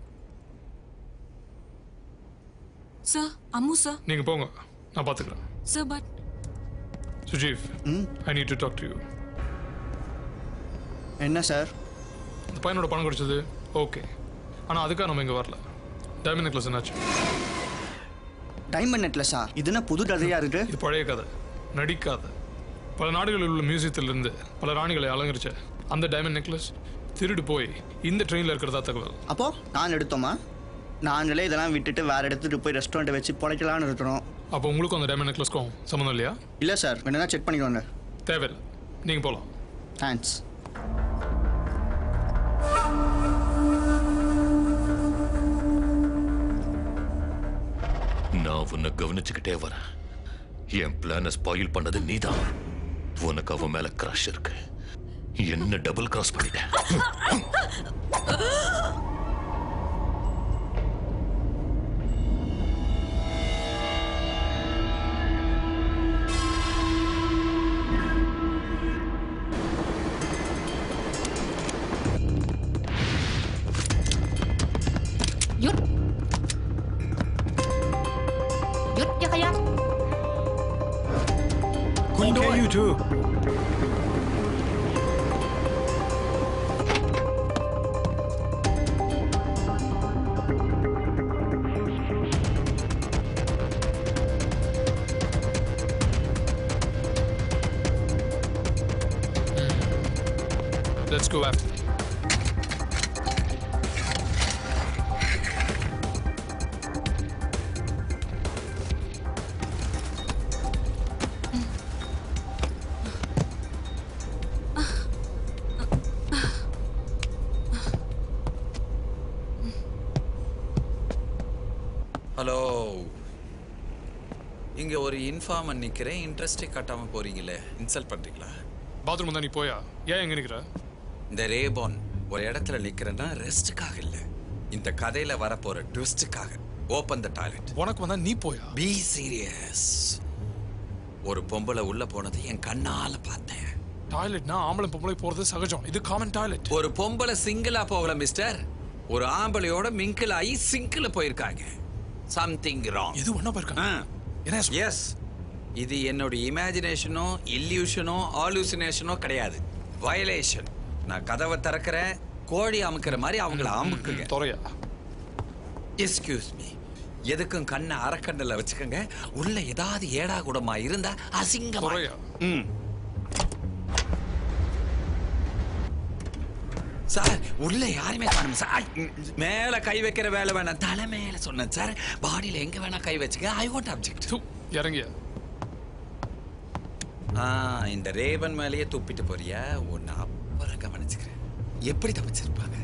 Speaker 1: Sir, Ammu sir.
Speaker 11: நீங்க போங்க, நான் பாத்துக்கிறேன்.
Speaker 1: Sir, but
Speaker 11: Sujeev, I need to talk to you.
Speaker 3: என்ன சார்?
Speaker 11: அந்த பையனோட பணம் கிடைச்சது ஓகே, ஆனால் அதுக்காக நம்ம இங்கே வரல. டைமண்ட் நெக்லஸ் என்னாச்சு?
Speaker 3: டைமண்ட் நெக்லஸா? இது என்ன புது கதையா இருக்கு?
Speaker 11: இது பழைய கதை, நடிக்காத. பல நாடுகளில் உள்ள மியூசியத்திலிருந்து பல ராணிகளை அலங்கரிச்ச அந்த டைமண்ட் நெக்லஸ் திருடு போய் இந்த ட்ரெயினில் இருக்கிறதா தகவல்.
Speaker 3: அப்போ நான் எடுத்தோமா? நாங்களே இதெல்லாம் விட்டுட்டு வேற இடத்துக்கு போய் ரெஸ்டாரண்ட்டை வச்சு பொழைக்கலான்னு இருக்கிறோம்.
Speaker 11: அப்போ உங்களுக்கும் அந்த டைமண்ட் நெக்லஸ்க்கும் சம்மந்தம் இல்லையா?
Speaker 3: இல்லை சார், வேணா செக் பண்ணிக்கோங்க.
Speaker 11: தேவையில்லை, நீங்கள் போகலாம்.
Speaker 3: தேங்க்ஸ்.
Speaker 13: நான் உன்னை கவனிச்சுக்கிட்டே வரேன். என் பிளானை ஸ்பாயில் பண்ணது நீதான். உனக்கு அவன் மேல கிராஷ் இருக்கு. என்ன டபுள் கிராஸ் பண்ணிட்டேன்.
Speaker 12: You too.
Speaker 11: Let's go after them.
Speaker 14: Hello, இங்க ஒரு இன்ஃபார்மர் நிக்கிறேன். இன்ட்ரெஸ்டே காட்டாம போறீங்களே, இன்சல்ட் பண்றீங்களா?
Speaker 11: பாத்ரூம் தான் நீ போயா? ஏன் எங்க நிக்கிற?
Speaker 14: இந்த ரேபான் ஒரு இடத்துல நிக்கிறேன்னா ரெஸ்டுக்காக இல்ல, இந்த கதையில வரப்போற ட்விஸ்டுக்காக. Open the toilet.
Speaker 11: உனக்கு வந்தா நீ போயா?
Speaker 14: Be serious. ஒரு பொம்பளை உள்ள போனது என் கண்ணால பார்த்தேன்.
Speaker 11: டாய்லெட்னா ஆம்பளை பொம்பளை போறது சகஜம். இது காமன் டாய்லெட்.
Speaker 14: ஒரு பொம்பளை சிங்கிளா போகல மிஸ்டர். ஒரு ஆம்பளையோட மிங்கிள் ஆகி சிங்கிள் போயிருக்காங்க. Something wrong.
Speaker 11: இது ஒண்ணா போயிருக்காங்க.
Speaker 14: எஸ், இது என்னோட இமேஜினேஷனோ இல்யூஷனோ ஆலூசினேஷனோ கிடையாது. வயலேஷன். நான் கதவை திறக்கிறேன், கோழி அமுக்கிற மாதிரி அவங்கள அமுக்குங்க.
Speaker 11: தொலையா?
Speaker 14: Excuse me. எதுக்கும் கண்ணை அறக்கண்ணில் வச்சுக்கோங்க. உள்ள ஏதாவது ஏடா கூடமா இருந்தா அசிங்கமா. சார், உள்ள யாருமே காணும் சார். மேல கை வைக்கிற வேலை வேணாம், தலை மேல சொன்னேன் சார். பாடியில எங்க வேணா கை வச்சுக்க. I want object.
Speaker 11: இறங்கியா?
Speaker 14: இந்த ரேவன் மேலேயே துப்பிட்டு போறியா? ஒன்னு அப்புறம் கவனிச்சுக்கிறேன். எப்படி தப்பிச்சிருப்பாங்க?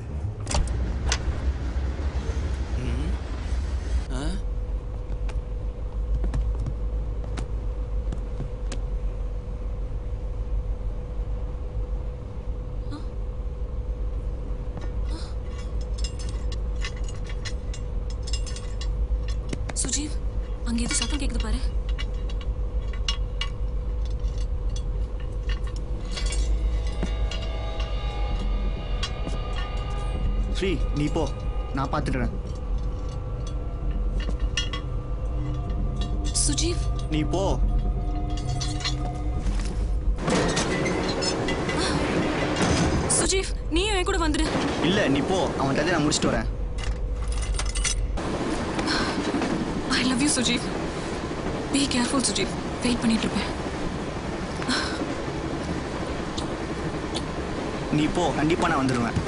Speaker 3: ஃப்ரீ நீ போ, நான் பார்த்துடுறேன்.
Speaker 1: சுஜீவ்
Speaker 3: நீ போ.
Speaker 1: சுஜீவ் நீ என் கூட வந்துடு.
Speaker 3: இல்ல நீ போ, அவன் கதையை நான் முடிச்சுட்டு வரேன்.
Speaker 1: I love you Sujeev. Be careful Sujeev. Wait பண்ணிட்டு இருப்பேன்.
Speaker 3: நீ போ, கண்டிப்பா நான் வந்துடுவேன்.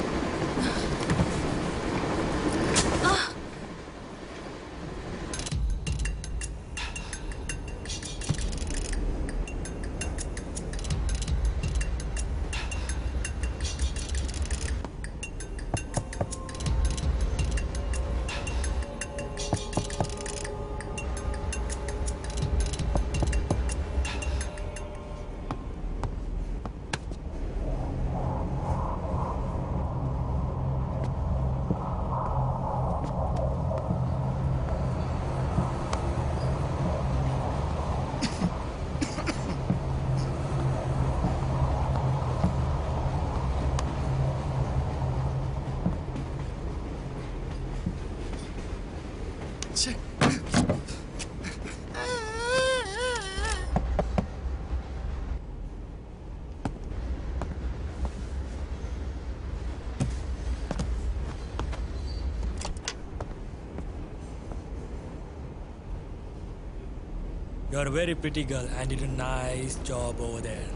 Speaker 12: You're a very pretty girl and you did a nice job over there.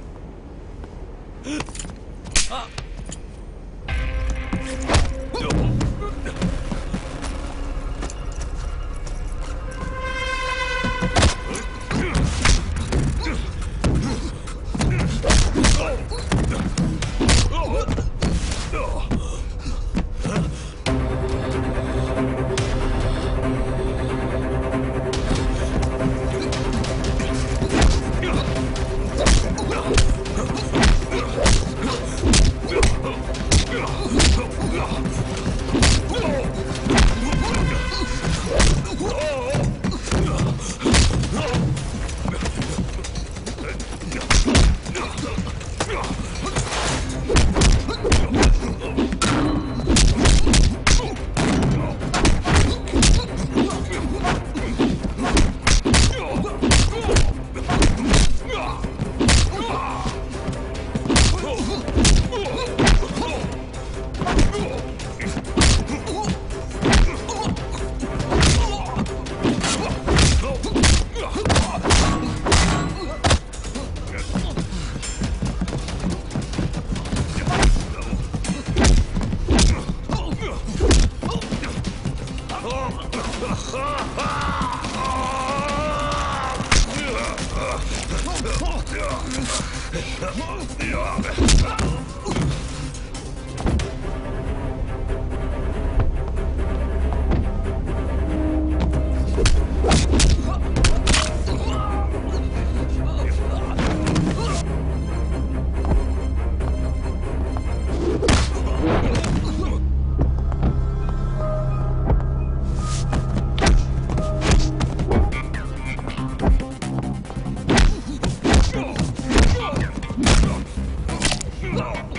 Speaker 9: No!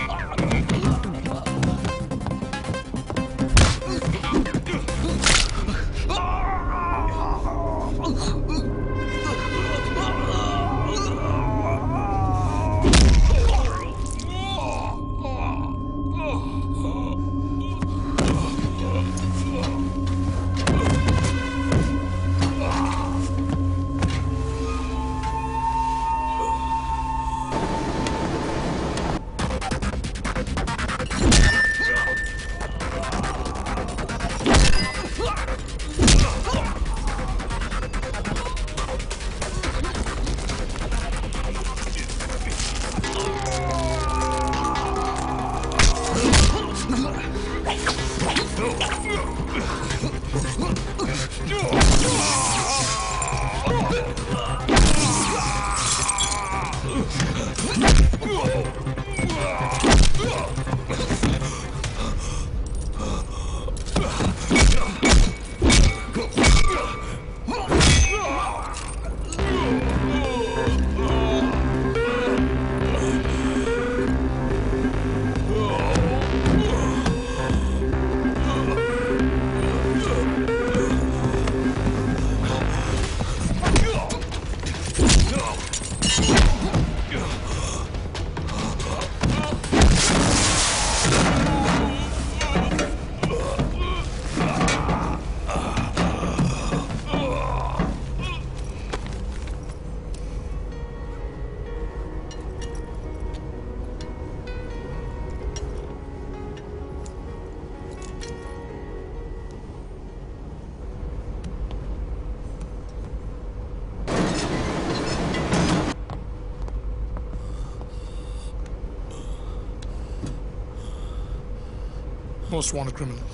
Speaker 11: Most wanted criminal.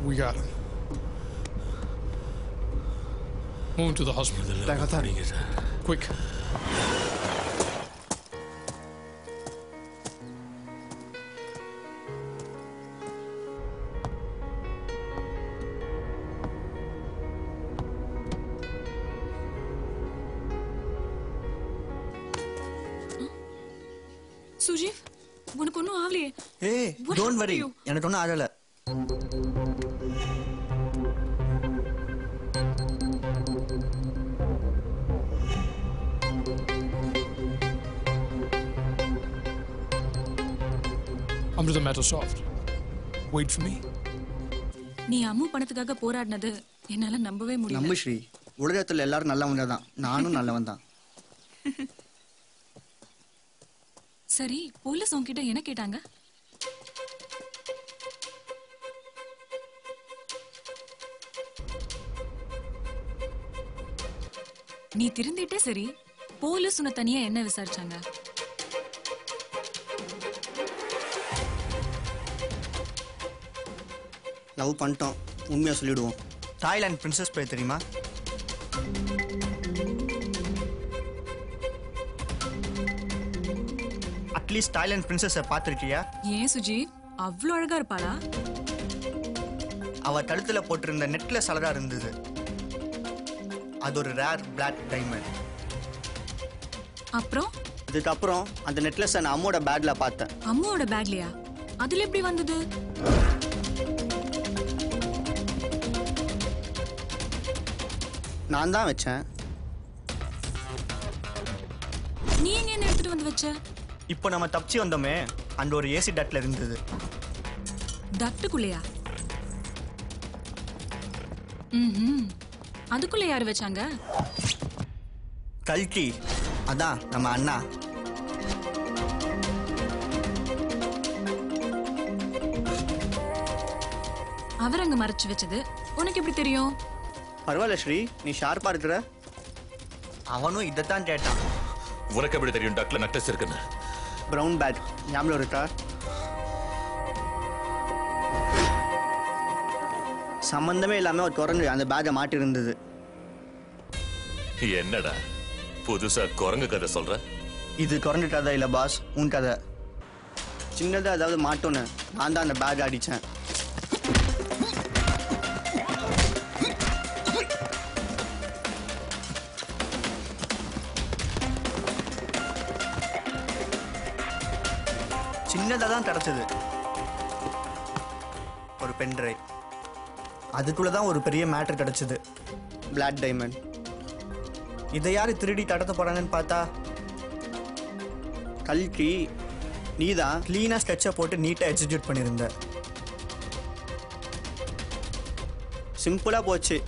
Speaker 11: We got him. Move him to the hospital. Quick.
Speaker 1: சுஜீவ் உனக்கு ஒன்றும் ஆகலையே.
Speaker 3: ஏய் டோன்ட் வரி, எனக்கு ஒன்றும் ஆகலை.
Speaker 11: Amrita, matter solved. Wait for me.
Speaker 1: நீ அம்மு பணத்துக்காக போராடினது என்னால நம்பவே முடியல.
Speaker 3: நம்பு ஸ்ரீ, உலகத்துல எல்லாரும் நல்லவங்க தான், நானும் நல்லவன் தான்.
Speaker 1: சரி, போலீஸ் உன்கிட்ட என்ன கேட்டாங்க? நீ திருந்திட்டே சரி, போலீஸ் உன்னை தனியா என்ன விசாரிச்சாங்க?
Speaker 3: லவ் பண்ணிட்டோம், உண்மையா சொல்லிடுவோம். தாய்லாந்து பிரின்சஸ் பேர் தெரியுமா? அட்லீஸ்ட் தாய்லாந்து பிரின்சஸை பார்த்துருக்கியா?
Speaker 1: ஏன் சுஜீவ், அவ்வளோ அழகா இருப்பாளா?
Speaker 3: அவ கழுத்துல போட்டிருந்த நெக்லஸ் அழகா இருந்தது. அது ஒரு ரேர் பிளாக் டைமண்ட்.
Speaker 1: அப்புறம்
Speaker 3: அதுக்கப்புறம் அந்த நெக்லஸை நான் அம்மோட பேக்ல பார்த்தேன்.
Speaker 1: அம்மாவோட பேக்லயா? அதுல எப்படி வந்தது?
Speaker 3: நான் தான் வச்சேன்.
Speaker 1: நீ எங்க என்ன எடுத்துட்டு வந்து வச்ச?
Speaker 3: இப்போ நம்ம தப்பிச்சு வந்தோமே, அந்த ஒரு ஏசி டக்ல இருந்தது.
Speaker 1: டக்டுக்குள்ளையா? ம், அதுக்குள்ள யாரு வச்சாங்க?
Speaker 3: கல்கி, அதான் நம்ம அண்ணா.
Speaker 1: அவர் அங்க மறைச்சு வச்சது உனக்கு எப்படி தெரியும்?
Speaker 3: பரவாயில்ல ஸ்ரீ, நீ ஷார்ப்பா இருக்கிற. அவனும் இதைத்தான் கேட்டான்.
Speaker 13: உனக்கு எப்படி தெரியும் டக்ல நெக்லஸ் இருக்குன்னு?
Speaker 3: பிரவுன் பேக் ஞாபகம் இருக்கா? சம்பந்தமே இல்லாம ஒரு குரங்கு அந்த பேக்கை மாட்டி இருந்தது.
Speaker 13: என்னடா புதுசா குரங்கு கதை சொல்ற?
Speaker 3: இது குரங்கு கதை இல்ல பாஸ், உன் கதை. சின்னதா ஏதாவது மாட்டோன்னு நான் தான் அந்த பேக் அடிச்சேன். சின்னதாக தான் கிடச்சது, ஒரு பென்ட்ரைவ். அதுக்குள்ளே தான் ஒரு பெரிய மேட்டர் கிடச்சிது, பிளாக் டைமண்ட். இதை யார் திருடி கடத்த போகிறாங்கன்னு பார்த்தா கல்கி. நீ தான் க்ளீனாக ஸ்கெட்சை போட்டு நீட்டாக எக்ஸிக்யூட் பண்ணியிருந்த. சிம்பிளாக போச்சு.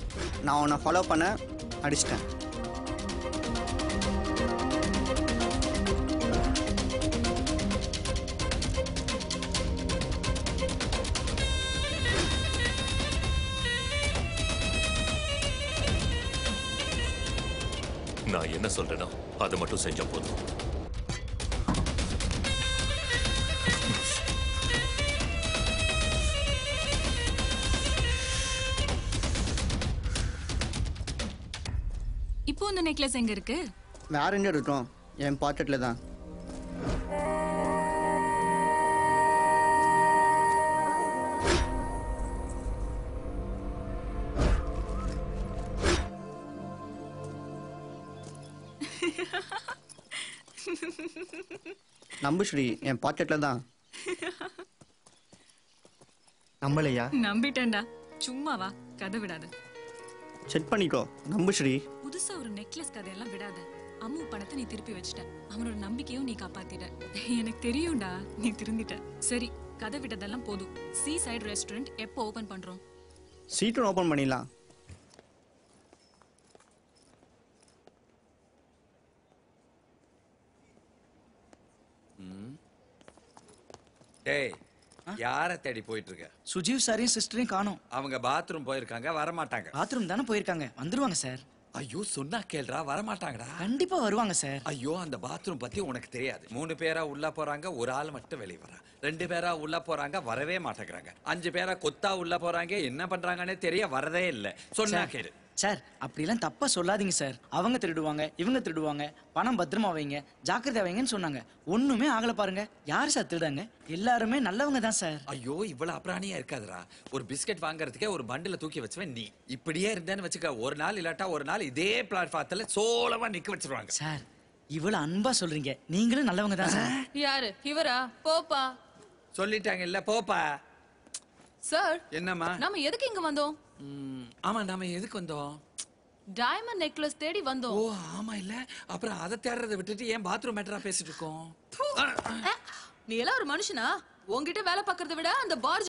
Speaker 3: நான் உன்னை ஃபாலோ பண்ண அடிச்சிட்டேன்.
Speaker 13: நான் என்ன சொல்றேனோ அதை மட்டும் செஞ்ச போதும்.
Speaker 1: இப்போ இந்த நெக்லஸ் எங்க இருக்கு?
Speaker 3: வேற எங்க இருக்கும்? என் பாக்கெட்ல தான். நம்பு ஸ்ரீ, என் பாக்கெட்ல தான். நம்பலையா?
Speaker 1: நம்பிட்டேன்டா, சும்மா வா, கதை விடாத.
Speaker 3: செக் பண்ணிக்கோ, நம்பு ஸ்ரீ.
Speaker 1: புதுசா ஒரு நெக்லஸ் கதையெல்லாம் விடாத. அம்மு பணத்தை நீ திருப்பி வச்சிட்ட, அவனோட நம்பிக்கையும் நீ காப்பாத்திட்ட. எனக்கு தெரியும்டா, நீ திருந்திட்ட. சரி, கதை விட்டதெல்லாம் போதும். சீ சைடு ரெஸ்டாரண்ட் எப்போ ஓபன் பண்றோம்?
Speaker 3: சீக்கிரம் ஓபன் பண்ணிடலாம்.
Speaker 14: டேய், யாரை தேடி போயிட்டு இருக்க?
Speaker 5: சுஜீவ் சாரையும் சிஸ்டரையும் காணோம்.
Speaker 14: அவங்க பாத்ரூம் போயிருக்காங்க, வர மாட்டாங்க.
Speaker 5: பாத்ரூம் தானே போயிருக்காங்க, வந்துருவாங்க சார்.
Speaker 14: ஐயோ சொன்னா கேள்றா வரமாட்டாங்கடா.
Speaker 5: கண்டிப்பா வருவாங்க சார்.
Speaker 14: ஐயோ அந்த பாத்ரூம் பத்தி உனக்கு தெரியாது. 3 பேரா உள்ள போறாங்க, ஒரு ஆள் மட்டும் வெளியே வரா. 2 பேரா உள்ள போறாங்க, வரவே மாட்டேங்கிறாங்க. 5 பேரா கொத்தா உள்ள போறாங்க, என்ன பண்றாங்கன்னே தெரிய வரதே இல்ல. சொன்னா கேளு.
Speaker 5: சார் அப்படிலாம் தப்பா சொல்லாதீங்க சார். அவங்க திருடுவாங்க, இவங்க திருடுவாங்க, பணம் பத்திரமா வைங்க, ஜாக்கிரதை வைங்கன்னு சொன்னாங்க. ஒண்ணுமே ஆகல பாருங்க. யார் சார் திருடாங்க? எல்லாருமே நல்லவங்க தான் சார்.
Speaker 14: ஐயோ இவ்வளவு அப்ராணியா இருக்காதுடா. ஒரு பிஸ்கட் வாங்குறதுக்கே ஒரு பண்டில தூக்கி வச்சுவேன் நீ. இப்படியே இருந்தேன்னு வச்சுக்க, ஒரு நாள் இல்லாட்டா ஒரு நாள் இதே பிளாட்ஃபார்ம்ல சோளமா நிக்க வச்சிருவாங்க.
Speaker 5: சார் இவ்வளவு அன்பா சொல்றீங்க, நீங்களும் நல்லவங்க தான் சார்.
Speaker 18: யாரு இவரா? போப்பா.
Speaker 14: சொல்லிட்டாங்க இல்ல, போப்பா.
Speaker 18: சார்
Speaker 14: என்னம்மா?
Speaker 18: நாம எதுக்கு இங்க வந்தோம்?
Speaker 14: ஆமா நாம எதுக்கு வந்தோம்?
Speaker 18: டைமண்ட் நெக்லஸ் தேடி வந்தோம்.
Speaker 14: ஓ ஆமா இல்ல, அப்புறம் அதை தேடுறதை விட்டுட்டு ஏன் பாத்ரூம் மேட்டரா பேசிட்டு இருக்கோம்?
Speaker 18: நீ எல்லாம் ஒரு மனுஷனா? உன்கிட்ட வேலை பார்க்கறத விட அந்த பார்